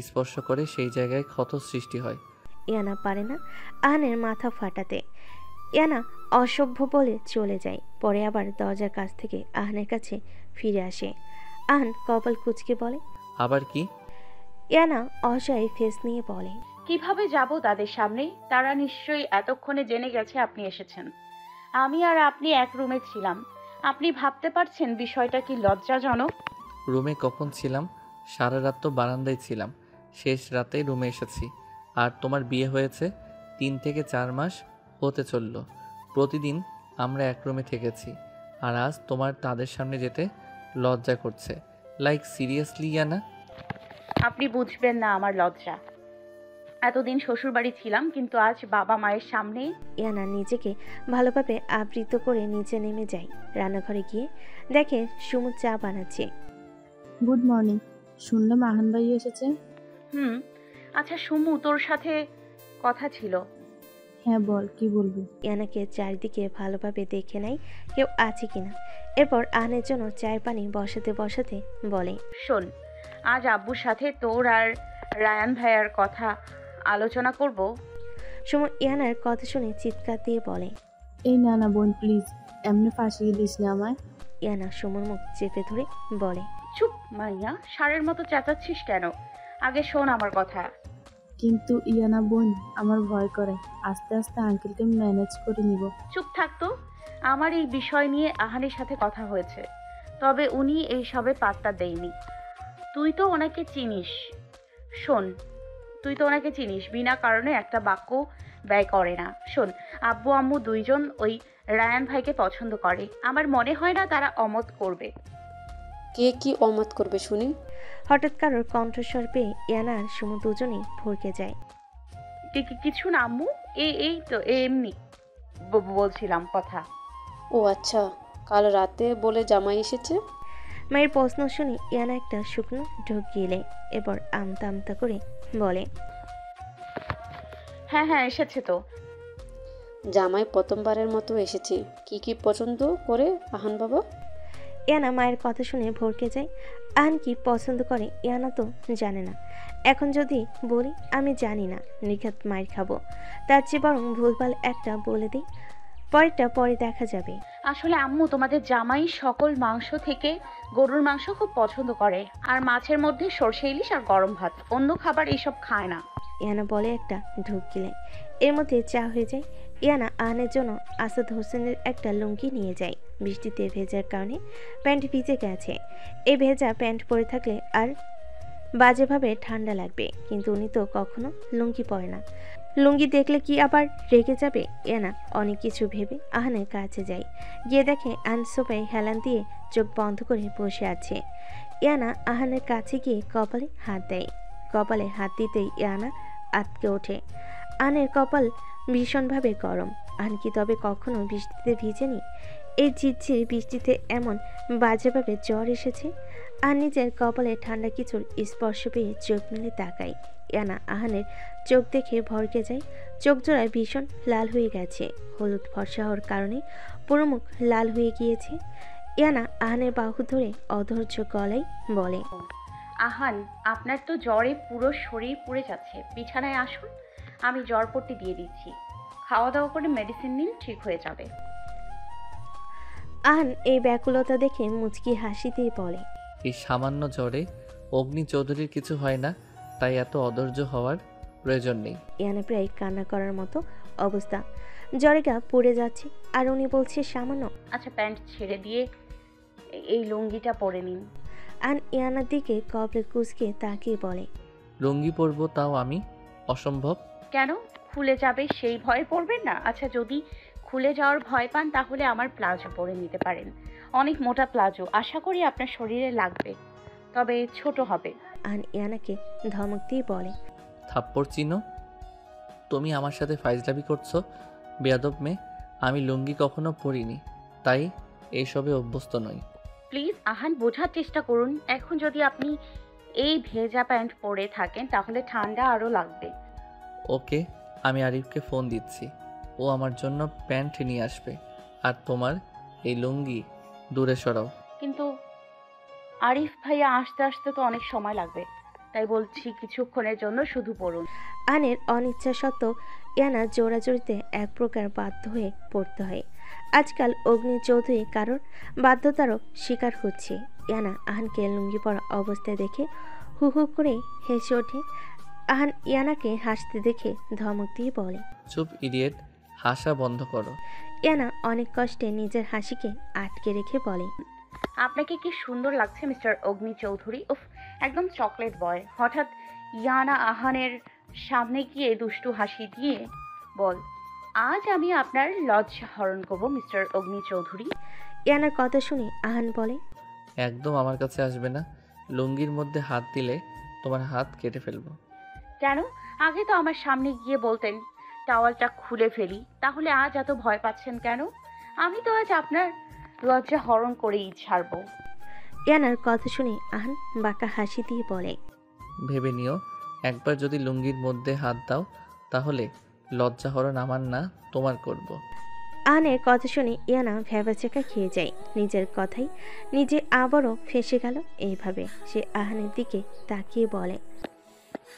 স্পর্শ করে সেই জায়গায় ক্ষত সৃষ্টি হয়। ইয়ানা পারে না আহানের মাথা ফাটাতে। ইয়ানা অসভ্য বলে চলে যায়। পরে আবার দরজার কাছ থেকে আহানের কাছে ফিরে আসে। আহান কপাল কুঁচকে বলে, আবার কি? ইয়ানা অসহায় ফেস নিয়ে বলে, কিভাবে যাব তাদের সামনে? তারা নিশ্চয়ই এতক্ষণে জেনে গেছে আপনি এসেছেন। আমি আর আপনি এক রুমে ছিলাম। আপনি ভাবতে পারছেন বিষয়টা কি লজ্জাজনক? রুমে কখন ছিলাম? সারা রাত তো বারান্দায় ছিলাম। শেষ রাতে রুমে এসেছি। আর তোমার বিয়ে হয়েছে 3 থেকে 4 মাস হতে চলল। প্রতিদিন আমরা এক রুমে থেকেছি। আর আজ তোমার তাদের সামনে যেতে লজ্জা করছে। Like seriously Iyana? আপনি বুঝবেন না আমার লজ্জা। এতদিন শ্বশুরবাড়ি ছিলাম, কিন্তু আজ বাবা মায়ের সামনে। ইয়ানা নিজেকে ভালোভাবে আবৃত করে নিচে নেমে যায়। রান্নাঘরে গিয়ে দেখে সুমু চা বানাচ্ছে। গুড মর্নিং, শুনলাম আহান ভাই এসেছে। আচ্ছা সুমু, তোর সাথে কথা ছিল। হ্যাঁ বল, কি বলবি? ইয়ানাকে চারিদিকে ভালোভাবে দেখে নেয় কেউ আছে কিনা। এরপর আহানের জন্য চায়ের পানি বসাতে বসাতে বলে, শোন, আজ আব্বুর সাথে তোর আর রায়ান ভাইয়ার কথা আলোচনা করব। সুমু ইয়ানার কথা শুনে চিৎকার দিয়ে বলে, এই না না বোন, প্লিজ এমনি ফাঁসিয়ে দিস না আমায়। ইয়ানা সুমুর মুখ চেপে ধরে বলে, চুপ মাইয়া, ষাঁড়ের মতো চেঁচাচ্ছিস কেন? আগে শোন আমার কথা। কিন্তু ইয়ানা বোন, আমার ভয় করে। আস্তে আস্তে আঙ্কেলকে ম্যানেজ করে নিব। চুপ থাকতো। আমার এই বিষয় নিয়ে আহানের সাথে কথা হয়েছে, তবে উনি এই সবে পাত্তা দেয়নি। তুই তো ওনাকে চিনিস। শোন, তুই তো ওনাকে চিনিস, বিনা কারণে একটা বাক্য ব্যয় করে না। শোন, আব্বু আম্মু দুইজন ওই রায়ান ভাইকে পছন্দ করে। আমার মনে হয় না তারা অমত করবে। কে কি অমত করবে শুনি? হঠাৎ কারোর কণ্ঠস্বর পেয়ে ইয়ানা আর সুমু দুজনেই ভরকে যায়। কিছু না আম্মু, এই তো এমনি বলছিলাম কথা। ও আচ্ছা, কাল রাতে বলে জামাই এসেছে। মায়ের প্রশ্ন শুনে ইয়ানা একটা শুকনো ঢোক গিলে এরপর আমতা আমতা করে বলে, হ্যাঁ এসেছে তো। জামাই প্রথমবারের মতো এসেছে। কি কি পছন্দ করে আহান বাবা? ইয়ানা মায়ের কথা শুনে ভরকে যায়। আহান কি পছন্দ করে ইয়ানা তো জানে না। এখন যদি বলি আমি জানি না, নিখাত মায়ের খাবো। তার চেয়ে বরং ভুলভাল একটা বলে দিই, পরেরটা পরে দেখা যাবে। আসলে আম্মু, তোমাদের জামাই সকল মাংস থেকে গরুর মাংস খুব পছন্দ করে, আর মাছের মধ্যে সরষে ইলিশ আর গরম ভাত। অন্য খাবার এইসব খায় না। ইয়ানা বলে একটা ঢোক গিলে এর মধ্যে চা হয়ে যায়। ইয়ানা আহানের জন্য আসাদ হোসেনের একটা লুঙ্গি নিয়ে যায়। বৃষ্টিতে ভেজার কারণে প্যান্ট ভিজে গেছে। এই ভেজা প্যান্ট পরে থাকলে আর বাজেভাবে ঠান্ডা লাগবে, কিন্তু উনি তো কখনো লুঙ্গি পরে না। লুঙ্গি দেখলে কি আবার রেগে যাবে? ইয়ানা অনেক কিছু ভেবে আহানের কাছে যায়। গিয়ে দেখে আহান সোফায় হেলান দিয়ে চোখ বন্ধ করে বসে আছে। ইয়ানা আহানের কাছে গিয়ে কপালে হাত দেয়। কপালে হাত দিতেই ইয়ানা আটকে ওঠে। আহানের কপাল ভীষণভাবে গরম। আহান কি তবে কখনো বৃষ্টিতে ভিজেনি? এই ঝিরঝির বৃষ্টিতে এমন বাজেভাবে জ্বর এসেছে। আর নিজের কপালে ঠান্ডা কিছুর স্পর্শ পেয়ে চোখ মেলে তাকায়। ইয়ানা আহানের চোখ দেখে ভরকে যায়। চোখ জোড়ায় ভীষণ লাল হয়ে গেছে। হলুদ ফর্সা হওয়ার কারণে পুরো মুখ লাল হয়ে গিয়েছে। ইয়ানা আহানের বাহু ধরে অধৈর্য গলায় বলে, আহান, আপনার তো জ্বরে পুরো শরীর পুড়ে যাচ্ছে। বিছানায় আসুন, আমি জ্বর পট্টি দিয়ে দিচ্ছি। খাওয়া দাওয়া করে মেডিসিন নিন, ঠিক হয়ে যাবে। আহান এই ব্যাকুলতা দেখে মুচকি হাসি দিয়ে বলে, এই সামান্য জ্বরে অগ্নি চৌধুরীর কিছু হয় না, তাই এত অধৈর্য হওয়ার প্রয়োজন নেই। ইয়ানা প্রায় কান্না করার মতো অবস্থা, জ্বরে গা পড়ে যাচ্ছে। আর উনি বলছে সামান্য। আচ্ছা প্যান্ট ছেড়ে দিয়ে এই লুঙ্গিটা পরে নিন। আন ইয়ানার দিকে কবলে কুচকে তাকিয়ে বলে, লুঙ্গি পরবো তাও আমি? অসম্ভব। কেন? খুলে যাবে সেই ভয়ে পড়বেন না? আচ্ছা যদি খুলে যাওয়ার ভয় পান তাহলে আমার প্লাজো পরে নিতে পারেন। অনেক মোটা প্লাজো, আশা করি আপনার শরীরে লাগবে, তবে ছোট হবে। আন ইয়ানাকে ধমক দিয়ে বলে, থাপ্পড় চিনো? তুমি আমার সাথে ফাইজলামি করছো বেয়াদব মেয়ে। আমি লুঙ্গি কখনো পরিনি, তাই এইসবে অভ্যস্ত নই। প্লিজ আহান, বোঝার চেষ্টা করুন। এখন যদি আপনি এই ভেজা প্যান্ট পরে থাকেন তাহলে ঠান্ডা আরও লাগবে। ওকে, আমি আরিফকে ফোন দিচ্ছি, ও আমার জন্য প্যান্ট নিয়ে আসবে। আর তোমার এই লুঙ্গি দূরে সরাও। কিন্তু আরিফ ভাইয়া আসতে আসতে তো অনেক সময় লাগবে, তাই বলছি কিছুক্ষণের জন্য শুধু পড়ুন। আনের অনিচ্ছা সত্ত্বেও ইয়ানা জোরাজোরিতে এক প্রকার বাধ্য হয়ে পড়তে হয়। আজকাল অগ্নি চৌধুরী কারোর বাধ্যতারও শিকার হচ্ছে। ইয়ানা আহানকে লুঙ্গি পরা অবস্থায় দেখে হু হু করে হেসে ওঠে। আহান ইয়ানাকে হাসতে দেখে ধমক দিয়ে বলে, চুপ ইডিয়েট, হাসা বন্ধ করো। ইয়ানা অনেক কষ্টে নিজের হাসিকে আটকে রেখে বলে, আপনাকে কি সুন্দর লাগছে মিস্টার অগ্নি চৌধুরী। উফ, একদম চকলেট বয়। হঠাৎ ইয়ানা আহানের সামনে গিয়ে দুষ্টু হাসি দিয়ে বল, আজ আমি আপনার লজ্জা হরণ করবো মিস্টার অগ্নি চৌধুরী। ইয়ানার কথা শুনে আহান বলে, একদম আমার কাছে আসবে না। লুঙ্গির মধ্যে হাত দিলে তোমার হাত কেটে ফেলবো। কেন? আগে তো আমার সামনে গিয়ে বলতেন টাওয়ালটা খুলে ফেলি, তাহলে আজ এত ভয় পাচ্ছেন কেন? আমি তো আজ আপনার লজ্জা হরণ করেই ছাড়বো। ইয়ানার কথা শুনে আহান বাঁকা হাসি দিয়ে বলে, ভেবে নিও, একবার যদি লুঙ্গির মধ্যে হাত দাও তাহলে লজ্জাহরণ আমার না তোমার করব। আহানের কথা শুনে ইয়ানা ভ্যাবাচেকা খেয়ে যায়। নিজের কথাই নিজে আবারও ফেঁসে গেল। এইভাবে সে আহানের দিকে তাকিয়ে বলে,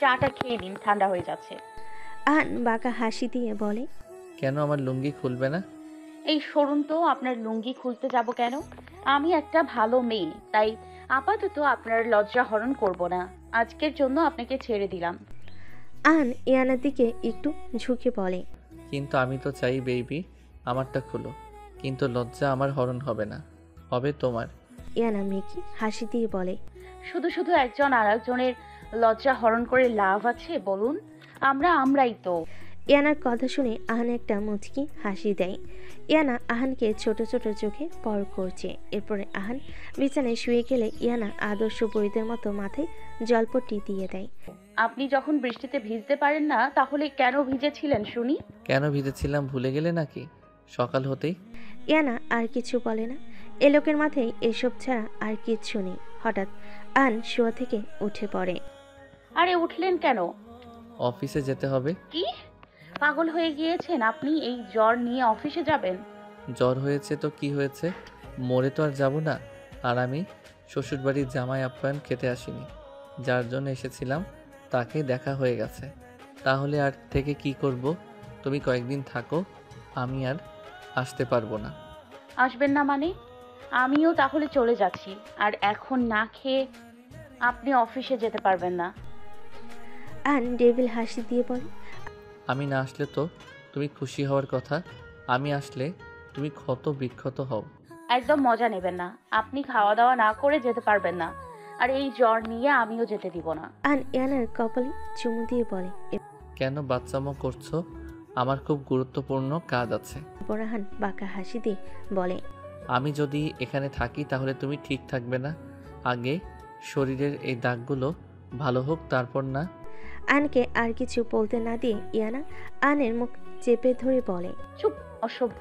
চাটা খেয়ে নিন, ঠান্ডা হয়ে যাচ্ছে। আহান বাঁকা হাসি দিয়ে বলে, কেন আমার লুঙ্গি খুলবে না? এই সরুন তো, আপনার লুঙ্গি খুলতে যাব কেন? আমি একটা ভালো মেয়ে, তাই আপাতত আপনার লজ্জা হরণ করব না। আজকের জন্য আপনাকে ছেড়ে দিলাম। আহান ইয়ানার দিকে একটু ঝুঁকে বলে, কিন্তু আমি তো চাই বেবি, আমারটা খুলো। কিন্তু লজ্জা আমার হরণ হবে না, হবে তোমার। ইয়ানা মেকি হাসি দিয়ে বলে, শুধু শুধু একজন আর একজনের লজ্জা হরণ করে লাভ আছে বলুন? আমরাই তো। ইয়ানার কথা শুনে আহান একটা মুচকি হাসি দেয়। ইয়ানা আহানকে ছোট ছোট চোখে পর করছে। এরপরে আহান বিছানায় শুয়ে গেলে ইয়ানা আদর্শ বইদের মতো মাথায় জলপট্টি দিয়ে দেয়। আপনি যখন বৃষ্টিতে ভিজতে পারেন না তাহলে কেন ভিজেছিলেন শুনি? কেন ভিজেছিলাম ভুলে গেলে নাকি? সকাল হতেই। ইয়ানা আর কিছু বলে না। এ লোকের মাথায় এসব ছাড়া আর কিচ্ছু নেই। হঠাৎ আহান শোয়া থেকে উঠে পড়ে। আরে উঠলেন কেন? অফিসে যেতে হবে। কি পাগল হয়ে গিয়েছেন আপনি? এই জ্বর নিয়ে অফিসে যাবেন? জ্বর হয়েছে তো কি হয়েছে, মরে তো আর যাব না। আর আমি শ্বশুরবাড়ির জামাই আপ্যায়ন খেতে আসিনি, যার জন্য এসেছিলাম তাকে দেখা হয়ে গেছে। তাহলে আর থেকে কি করব? তুমি কয়েকদিন থাকো, আমি আর আসতে পারবো না। আসবেন না মানে? আমিও তাহলে চলে যাচ্ছি। আর এখন না খেয়ে আপনি অফিসে যেতে পারবেন না। আহান ডেভিল হাসি দিয়ে বলে, আমি না আসলে তো তুমি খুশি হওয়ার কথা, আমি আসলে তুমি ক্ষত বিক্ষত হও। একদম মজা নেবেন না। আপনি খাওয়া দাওয়া না করে যেতে পারবেন না, আর এই জ্বর নিয়ে আমিও যেতে দিব না। আহান ইয়ানার কপালে চুমু দিয়ে বলে, কেন বাচ্চামো করছো? আমার খুব গুরুত্বপূর্ণ কাজ আছে। এরপর আহান বাঁকা হাসি দিয়ে বলে, আমি যদি এখানে থাকি তাহলে তুমি ঠিক থাকবে না। আগে শরীরের এই দাগগুলো ভালো হোক, তারপর না। আহানকে আর কিছু বলতে না দিয়ে ইয়ানা আহানের মুখ চেপে ধরে বলে, চুপ, অসভ্য।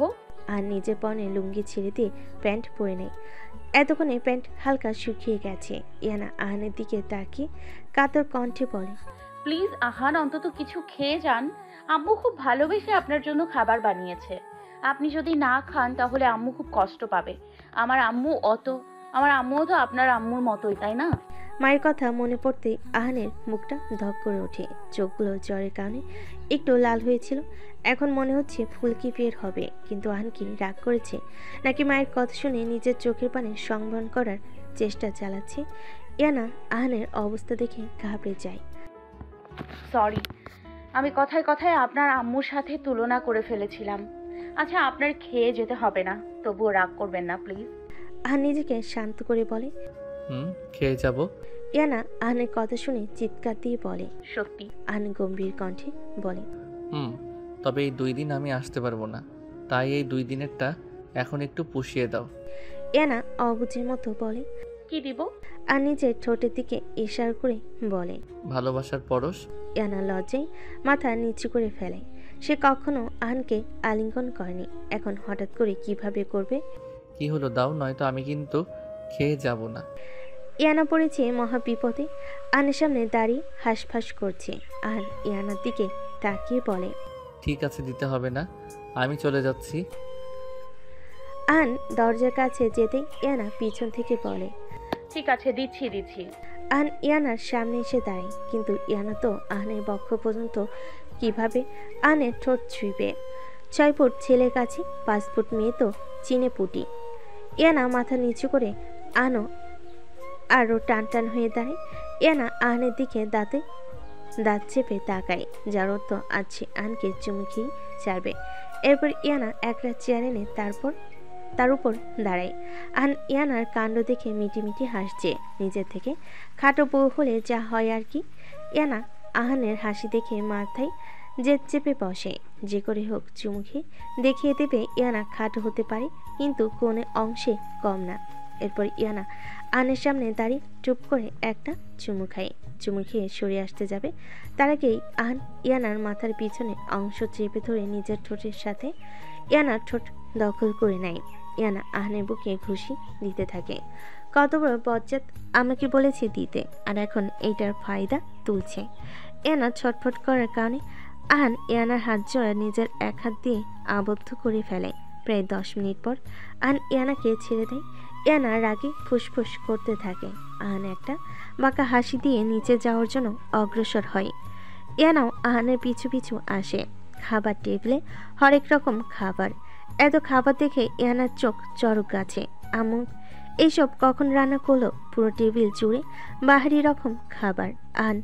আর নিজের পরনে লুঙ্গি ছেড়ে দিয়ে প্যান্ট পরে নেয়। এতক্ষণে প্যান্ট হালকা শুকিয়ে গেছে। ইয়ানা আহানের দিকে তাকিয়ে কাতর কণ্ঠে বলে, প্লিজ আহান, অন্তত কিছু খেয়ে যান। আম্মু খুব ভালোবেসে আপনার জন্য খাবার বানিয়েছে। আপনি যদি না খান তাহলে আম্মু খুব কষ্ট পাবে। আমার আম্মুও তো আপনার আম্মুর মতোই, তাই না? মায়ের কথা মনে পড়তে আহানের মুখটা ধক করে ওঠে। চোখগুলো জ্বরের কারণে একটু লাল হয়েছিল, এখন মনে হচ্ছে ফুলকি বের হবে। কিন্তু আহান কি রাগ করেছে নাকি মায়ের কথা শুনে নিজের চোখের পানে সংবরণ করার চেষ্টা চালাচ্ছে? ইয়ানা আহানের অবস্থা দেখে ঘাবড়ে যায়। সরি, আমি কথায় কথায় আপনার আম্মুর সাথে তুলনা করে ফেলেছিলাম। আচ্ছা, আপনার খেয়ে যেতে হবে না, তবুও রাগ করবেন না প্লিজ। আহান নিজেকে শান্ত করে বলে। খেয়ে যাব। ইয়ানা আহানের কথা শুনে চিৎকার দিয়ে বলে। সত্যি? আহান গম্ভীর কণ্ঠে বলে। তবে এই 2 দিন আমি আসতে পারবো না, তাই এই 2 দিনেরটা এখন একটু পুষিয়ে দাও। ইয়ানা অবুঝের মতো বলে। কি দিব? আর নিজের ঠোঁটের দিকে ইশারা করে বলে, ভালোবাসার পরশ। ইয়ানা লজ্জায় মাথা নিচু করে ফেলে। সে কখনো আহানকে আলিঙ্গন করেনি, এখন হঠাৎ করে কিভাবে করবে। কি হলো, দাও, নয়তো আমি কিন্তু খেয়ে যাব না। ইয়ানা পড়েছে মহা বিপদে। আহানের সামনে দাঁড়িয়ে হাঁসফাঁস করছে। আর ইয়ানার দিকে তাকিয়ে বলে, ঠিক আছে, দিতে হবে না, আমি চলে যাচ্ছি। আহান দরজার কাছে যেতেই ইয়ানা পিছন থেকে বলে, ঠিক আছে, দিচ্ছি। আহান ইয়ানার সামনে এসে দাঁড়ায়, কিন্তু ইয়ানা তো আহানের বক্ষ পর্যন্ত কিভাবে আহানের ঠোঁট ছুঁইবে। 6 ফুট ছেলের কাছে 5 ফুট মেয়ে তো চিনে পুটি। ইয়ানা মাথা নিচু করে আরও টান হয়ে দাঁড়ায়। ইয়ানা আহানের দিকে দাঁত চেপে তাকায়, যার অর্থ আছে আহানকে চুমু খেয়ে ছাড়বে। এরপর ইয়ানা একটা চেয়ার এনে তার উপর দাঁড়ায়। আহান ইয়ানার কাণ্ড দেখে মিটি হাসছে। নিজের থেকে খাটো বউ হলে যা হয় আর কি। ইয়ানা আহানের হাসি দেখে মাথায় জেদ চেপে বসে। যে করে হোক চুমু খেয়ে দেখিয়ে দেবে ইয়ানা খাটো হতে পারে, কিন্তু কোনো অংশে কম না। এরপর ইয়ানা আহানের সামনে দাঁড়িয়ে চুপ করে একটা চুমু খায়। চুমু খেয়ে সরে আসতে যাবে, তার আগেই আহান ইয়ানার মাথার পিছনে অংশ চেপে ধরে নিজের ঠোঁটের সাথে ইয়ানার ঠোঁট দখল করে নেয়। ইয়ানা আহানের বুকে ঘুষি দিতে থাকে। কত বড় বজ্জাত, আমাকে বলেছে দিতে, আর এখন এইটার ফায়দা তুলছে। ইয়ানা ছটফট করার কারণে আহান ইয়ানার হাত জোড়া নিজের এক হাত দিয়ে আবদ্ধ করে ফেলে। প্রায় 10 মিনিট পর আহান ইয়ানাকে ছেড়ে দেয়। ইয়ানা রাগে ফুসফুস করতে থাকে। আহান একটা বাঁকা হাসি দিয়ে নিচে যাওয়ার জন্য অগ্রসর হয়। ইয়ানাও আহানের পিছু পিছু আসে। খাবার টেবিলে হরেক রকম খাবার। এত খাবার দেখে ইয়ানার চোখ চড়ক গাছে। আম্মু এইসব কখন রান্না করলো? পুরো টেবিল জুড়ে বাহারি রকম খাবার। আহান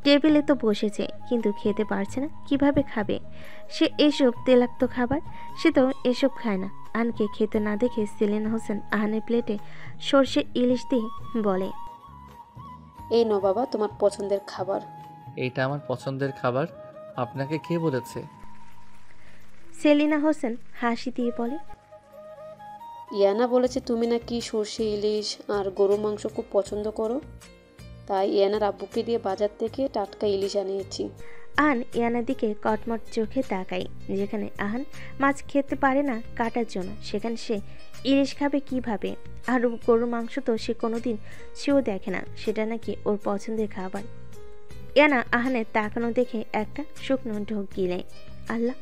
টেবিলে তো বসেছে, কিন্তু খেতে পারছে না, কিভাবে খাবে সে এসব তেলাক্ত খাবার? সে তো এসব খায় না। আহানকে খেতে না দেখে সেলিনা হোসেন আহানের প্লেটে সর্ষে ইলিশ দিয়ে বলে, এই নো বাবা, তোমার পছন্দের খাবার। এইটা আমার পছন্দের খাবার, আপনাকে কে বলেছে? সেলিনা হোসেন হাসি দিয়ে বলে, ইয়ানা বলেছে তুমি নাকি সর্ষে ইলিশ আর গরু মাংস খুব পছন্দ করো, তাই ইয়ানার আব্বুকে দিয়ে বাজার থেকে টাটকা ইলিশ আনিয়েছি। আহান ইয়ানার দিকে কটমট চোখে তাকায়। যেখানে আহান মাছ খেতে পারে না কাটার জন্য, সেখানে সে ইলিশ খাবে কিভাবে? আর গরুর মাংস তো সে কোনোদিন সেও দেখে না, সেটা নাকি ওর পছন্দের খাবার। ইয়ানা আহানের তাকানো দেখে একটা শুকনো ঢোক গিলে। আল্লাহ,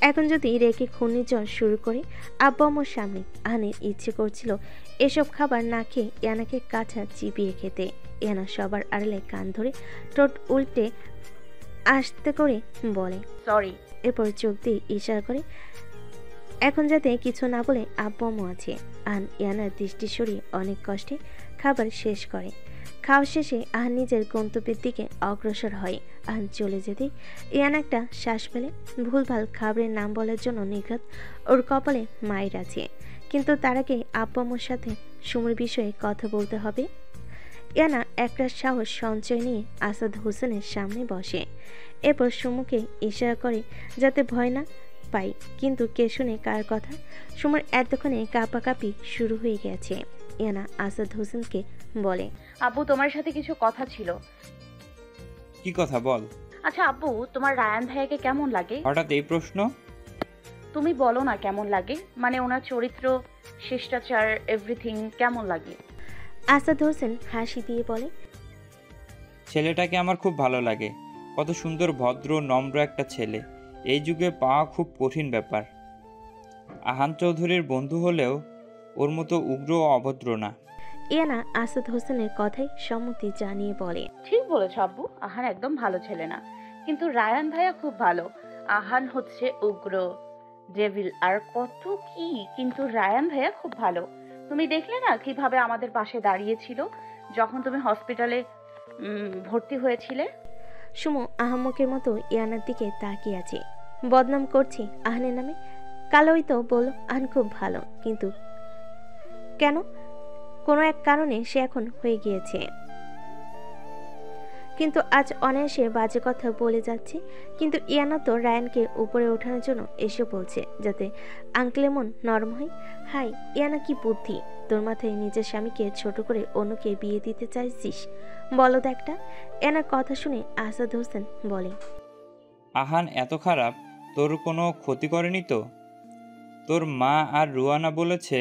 এখন যদি রেখে ঘূর্ণিঝড় শুরু করে আব্বু আম্মুর সামনে। আহানের ইচ্ছে করছিল এসব খাবার না খেয়ে ইয়ানাকে কাছা চিবিয়ে খেতে। ইয়ানা সবার আড়ালে কান ধরে ঠোঁট উল্টে আস্তে করে বলে, সরি। এরপর চোখ দিয়ে ইশারা করে এখন যাতে কিছু না বলে আব্বু আম্মু আছে। আহান ইয়ানার দৃষ্টি সরিয়ে অনেক কষ্টে খাবার শেষ করে। খাওয়া শেষে আহান নিজের গন্তব্যের দিকে অগ্রসর হয়। আহান চলে যেতে ইয়ান একটা শ্বাস ফেলে। ভুলভাল খাবারের নাম বলার জন্য নিঘাত ওর কপালে মায়ের আছে, কিন্তু তার আগে আব্বু আম্মুর সাথে সুমুর বিষয়ে কথা বলতে হবে। ইয়ানা একটা সাহস সঞ্চয় নিয়ে আসাদ হোসেনের সামনে বসে। এরপর সুমুকে ইশারা করে যাতে ভয় না পাই, কিন্তু কে শুনে কার কথা? সুমুর এতক্ষণে কাঁপাকাঁপি শুরু হয়ে গেছে। ইয়ানা আসাদ হোসেনকে বলে, আব্বু, তোমার সাথে কিছু কথা ছিল। কি কথা বল? আচ্ছা আব্বু, তোমার রায়ান ভাইয়াকে কেমন লাগে? হঠাৎ এই প্রশ্ন? তুমি বলো না কেমন লাগে, মানে ওনার চরিত্র, শিষ্টাচার, এভরিথিং কেমন লাগে? আসাদ হোসেন হাসি দিয়ে বলে, ছেলেটাকে আমার খুব ভালো লাগে। কত সুন্দর, ভদ্র, নম্র একটা ছেলে। এই যুগে পাওয়া খুব কঠিন ব্যাপার। আহান চৌধুরীর বন্ধু হলেও ওর মতো উগ্র ও অভদ্র না। ইয়ানা আসাদ হোসেনের কথাই সম্মতি জানিয়ে বলে, ঠিক বলেছ আব্বু, আহান একদম ভালো ছেলে না, কিন্তু রায়ান ভাইয়া খুব ভালো। আহান হচ্ছে উগ্র, ডেভিল আর কত কি, কিন্তু রায়ান ভাইয়া খুব ভালো। তুমি দেখলে না কিভাবে আমাদের পাশে দাঁড়িয়েছিল? যখন তুমি হসপিটালে ভর্তি হয়েছিলে? সুমু আহাম্মকের মতো ইয়ানার দিকে তাকিয়ে আছে। বদনাম করছি আহানের নামে? কালোই তো বলল আহান খুব ভালো, কিন্তু কেন? কোনো এক কারণে সে এখন হয়ে গিয়েছে, কিন্তু আজ অনায়াসে বাজে কথা বলে যাচ্ছে। কিন্তু ইয়ানা তো রায়ানকে উপরে ওঠানোর জন্য এসে বলছে যাতে আঙ্কেলের মন নরম হয়। হাই ইয়ানা, কি বুদ্ধি তোর মাথায়! নিজের স্বামীকে ছোট করে অন্যকে বিয়ে দিতে চাইছিস? বলো তো একটা। ইয়ানার কথা শুনে আসাদ হোসেন বলে, আহান এত খারাপ? তোর কোনো ক্ষতি করেনি তো? তোর মা আর রুয়ানা বলেছে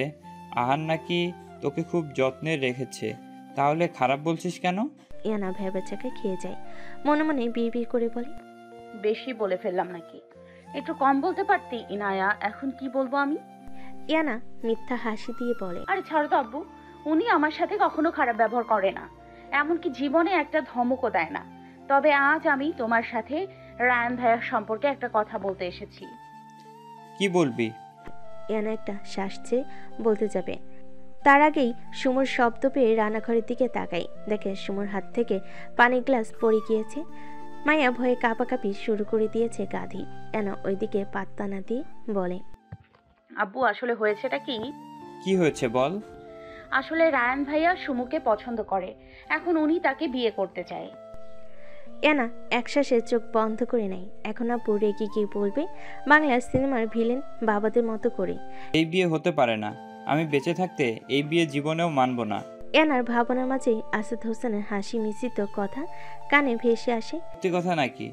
আহান নাকি তোকে খুব যত্নে রেখেছে, তাহলে খারাপ বলছিস কেন? ইয়ানা ভেবেচাকা খেয়ে যায়, মনে মনে বিড়বিড় করে বলে, বেশি বলে ফেললাম নাকি? একটু কম বলতে পারতি ইনায়া। এখন কি বলবো আমি? ইয়ানা মিথ্যা হাসি দিয়ে বলে, আরে ছাড়ো তো আব্বু, উনি আমার সাথে কখনো খারাপ ব্যবহার করে না, এমনকি জীবনে একটা ধমকও দেয় না। তবে আজ আমি তোমার সাথে রায়ান ভাইয়ার সম্পর্কে একটা কথা বলতে এসেছি। কি বলবি? ইয়ানা একটা শ্বাস ছেড়ে বলতে যাবে, তার আগেই সুমোর শব্দ পেয়ে রান্নাঘরের দিকে তাকাই, দেখে সুমোর হাত থেকে পানির গ্লাস পড়ে গিয়েছে। মায়া ভয়ে কাঁপাকাঁপি শুরু করে দিয়েছে গাধি। এনা ওইদিকে পাত্তা না দিয়ে বলে, আব্বু আসলে হয়েছেটা কি? কি হয়েছে বল। আসলে রায়ান ভাইয়া সুমুকে পছন্দ করে, এখন উনি তাকে বিয়ে করতে চায়। এনা একশ্বাসে চোখ বন্ধ করে নেয়। এখন আপু রেগে গিয়ে বলবে বাংলা সিনেমার ভিলেন বাবাদের মতো করে, এই বিয়ে হতে পারে না, আমি বেঁচে থাকতে এই বিয়ে জীবনেও মানব না। এনার ভাবনার মাঝেই আসাদ হোসেনের হাসি মিশ্রিত কথা কানে ভেসে আসে। সত্যি কথা নাকি?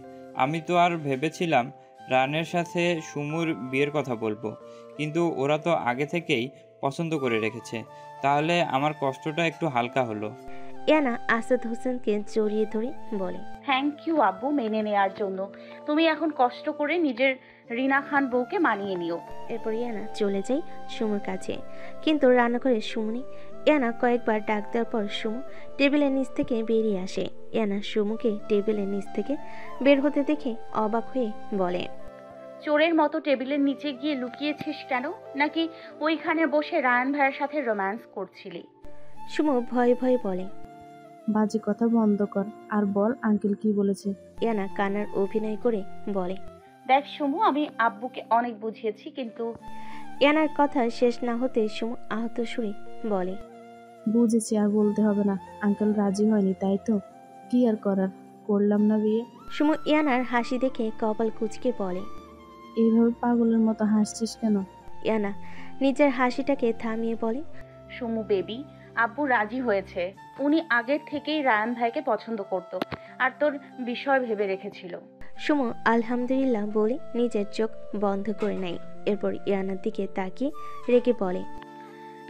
আমি তো আর ভেবেছিলাম রানের সাথে সুমুর বিয়ের কথা বলবো, কিন্তু ওরা তো আগে থেকেই পছন্দ করে রেখেছে, তাহলে আমার কষ্টটা একটু হালকা হলো। এনা আসাদ হোসেনকে জড়িয়ে ধরে বলে, থ্যাংক ইউ আব্বু মেনে নেয়ার জন্য। তুমি এখন কষ্ট করে নিজের রিনা খান বউকে মানিয়ে নিও। এরপর ইয়ানা চলে যায় সুমুর কাছে, কিন্তু রান্নাঘরে সুমু নেই। ইয়ানা কয়েকবার ডাক দেওয়ার পর সুমু টেবিলের নিচ থেকে বেরিয়ে আসে। ইয়ানা সুমুকে টেবিলের নিচ থেকে বের হতে দেখে অবাক হয়ে বলে, চোরের মতো টেবিলের নিচে গিয়ে লুকিয়েছিস কেন? নাকি ওইখানে বসে রায়ান ভাইয়ের সাথে রোম্যান্স করছিলি? সুমু ভয়ে ভয়ে বলে, বাজে কথা বন্ধ কর আর বল আঙ্কেল কি বলেছে। ইয়ানা কান্নার অভিনয় করে বলে, দেখ সুমু, আমি আব্বুকে অনেক বুঝিয়েছি, কিন্তু ইয়ানার কথা শেষ না হতে সুমু আহত সুরে বলে, বুঝেছি, আর বলতে হবে না। আঙ্কেল রাজি হয়নি তাই তো, কি আর করার, করলাম না বিয়ে। সুমু ইয়ানার হাসি দেখে কপাল কুঁচকে বলে, এইভাবে পাগলের মতো হাসছিস কেন? ইয়ানা নিজের হাসিটাকে থামিয়ে বলে, সুমু বেবি, আব্বু রাজি হয়েছে। উনি আগের থেকেই রায়ান ভাইকে পছন্দ করত আর তোর বিষয় ভেবে রেখেছিল। সুমু আলহামদুলিল্লাহ বলে নিজের চোখ বন্ধ করে নেয়। এরপর ইয়ানার দিকে তাকিয়ে রেগে বলে,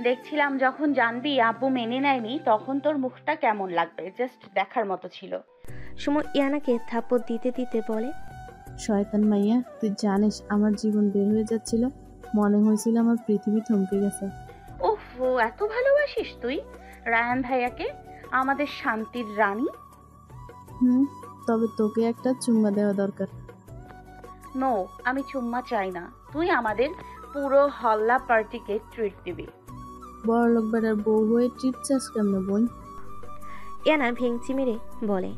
দেখছিলাম যখন জানবি আব্বু মেনে নেয়নি তখন তোর মুখটা কেমন লাগবে, জাস্ট দেখার মতো ছিল। সুমু ইয়ানাকে থাপ্পড় দিতে দিতে বলে, শয়তান মাইয়া, তুই জানিস আমার জীবন বের হয়ে যাচ্ছিল, মনে হয়েছিল আমার পৃথিবী থমকে গেছে। ওহ, এত ভালোবাসিস তুই রায়ান ভাইয়াকে, আমাদের শান্তির রানী? তবে তোকে একটা চুম্মা দেওয়া দরকার। নো, আমি চুম্মা চাই না, তুই আমাদের পুরো হল্লা পার্টিকে ট্রিট দিবি। বড় লোক বেটার বউ হয়ে ট্রিট চাস কেমন বোন? ইয়ানা ভেঙচি মেরে বলে,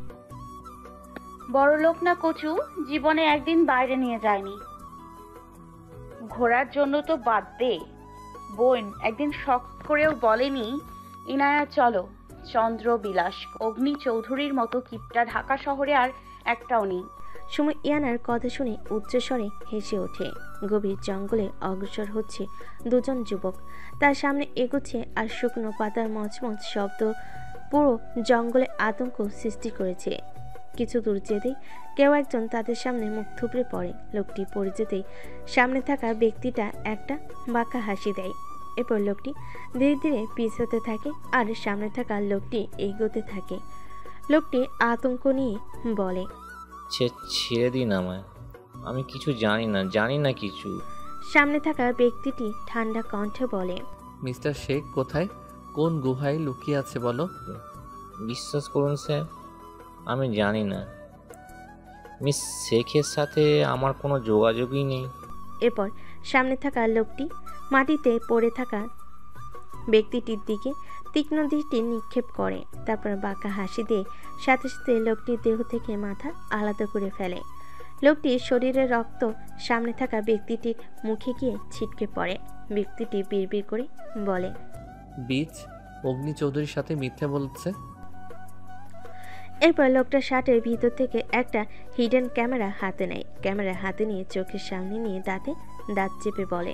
বড় লোক না কচু, জীবনে একদিন বাইরে নিয়ে যায়নি। ঘোরার জন্য তো বাদ দে, বোন একদিন শখ করেও বলেনি ইনায়া চলো চন্দ্র বিলাস। অগ্নি চৌধুরীর মতো কিপটা ঢাকা শহরে আর একটাও নেই। সুমু ইয়ানার কথা শুনে উচ্চস্বরে হেসে ওঠে। গভীর জঙ্গলে অগ্রসর হচ্ছে দুজন যুবক, তার সামনে এগোচ্ছে আর শুকনো পাতার মচমচ শব্দ পুরো জঙ্গলে আতঙ্ক সৃষ্টি করেছে। কিছু দূর যেতেই কেউ একজন তাদের সামনে মুখ থুবড়ে পড়ে। লোকটি পড়ে যেতেই সামনে থাকা ব্যক্তিটা একটা বাঁকা হাসি দেয়। এরপর লোকটি ধীরে ধীরে পিছাতে থাকে আর সামনে থাকা লোকটি এগোতে থাকে। লোকটি আতঙ্ক নিয়ে বলে, ছেড়ে দিন আমায়, আমি কিছু জানি না কিছু। সামনে থাকা ব্যক্তিটি ঠান্ডা কণ্ঠে বলে, মিস্টার শেখ কোথায়, কোন গুহায় লুকিয়ে আছে বলো। বিশ্বাস করুন স্যার, আমি জানি না। মিস শেখের সাথে আমার কোনো যোগাযোগই নেই। এরপর সামনে থাকা লোকটি মাটিতে পড়ে থাকা ব্যক্তিটির দিকে তীক্ষ্ণ দৃষ্টি নিক্ষেপ করে, তারপর বাঁকা হাসি দিয়ে সাথে সাথে লোকটির দেহ থেকে মাথা আলাদা করে ফেলে। লোকটির শরীরের রক্ত সামনে থাকা ব্যক্তিটির মুখে গিয়ে ছিটকে পড়ে। ব্যক্তিটি বিড়বিড় করে বলে, বীজ অগ্নি চৌধুরীর সাথে মিথ্যা বলছে। এরপর লোকটা শার্টের ভিতর থেকে একটা হিডেন ক্যামেরা হাতে নেয়। ক্যামেরা হাতে নিয়ে চোখের সামনে নিয়ে দাঁতে দাঁত চেপে বলে,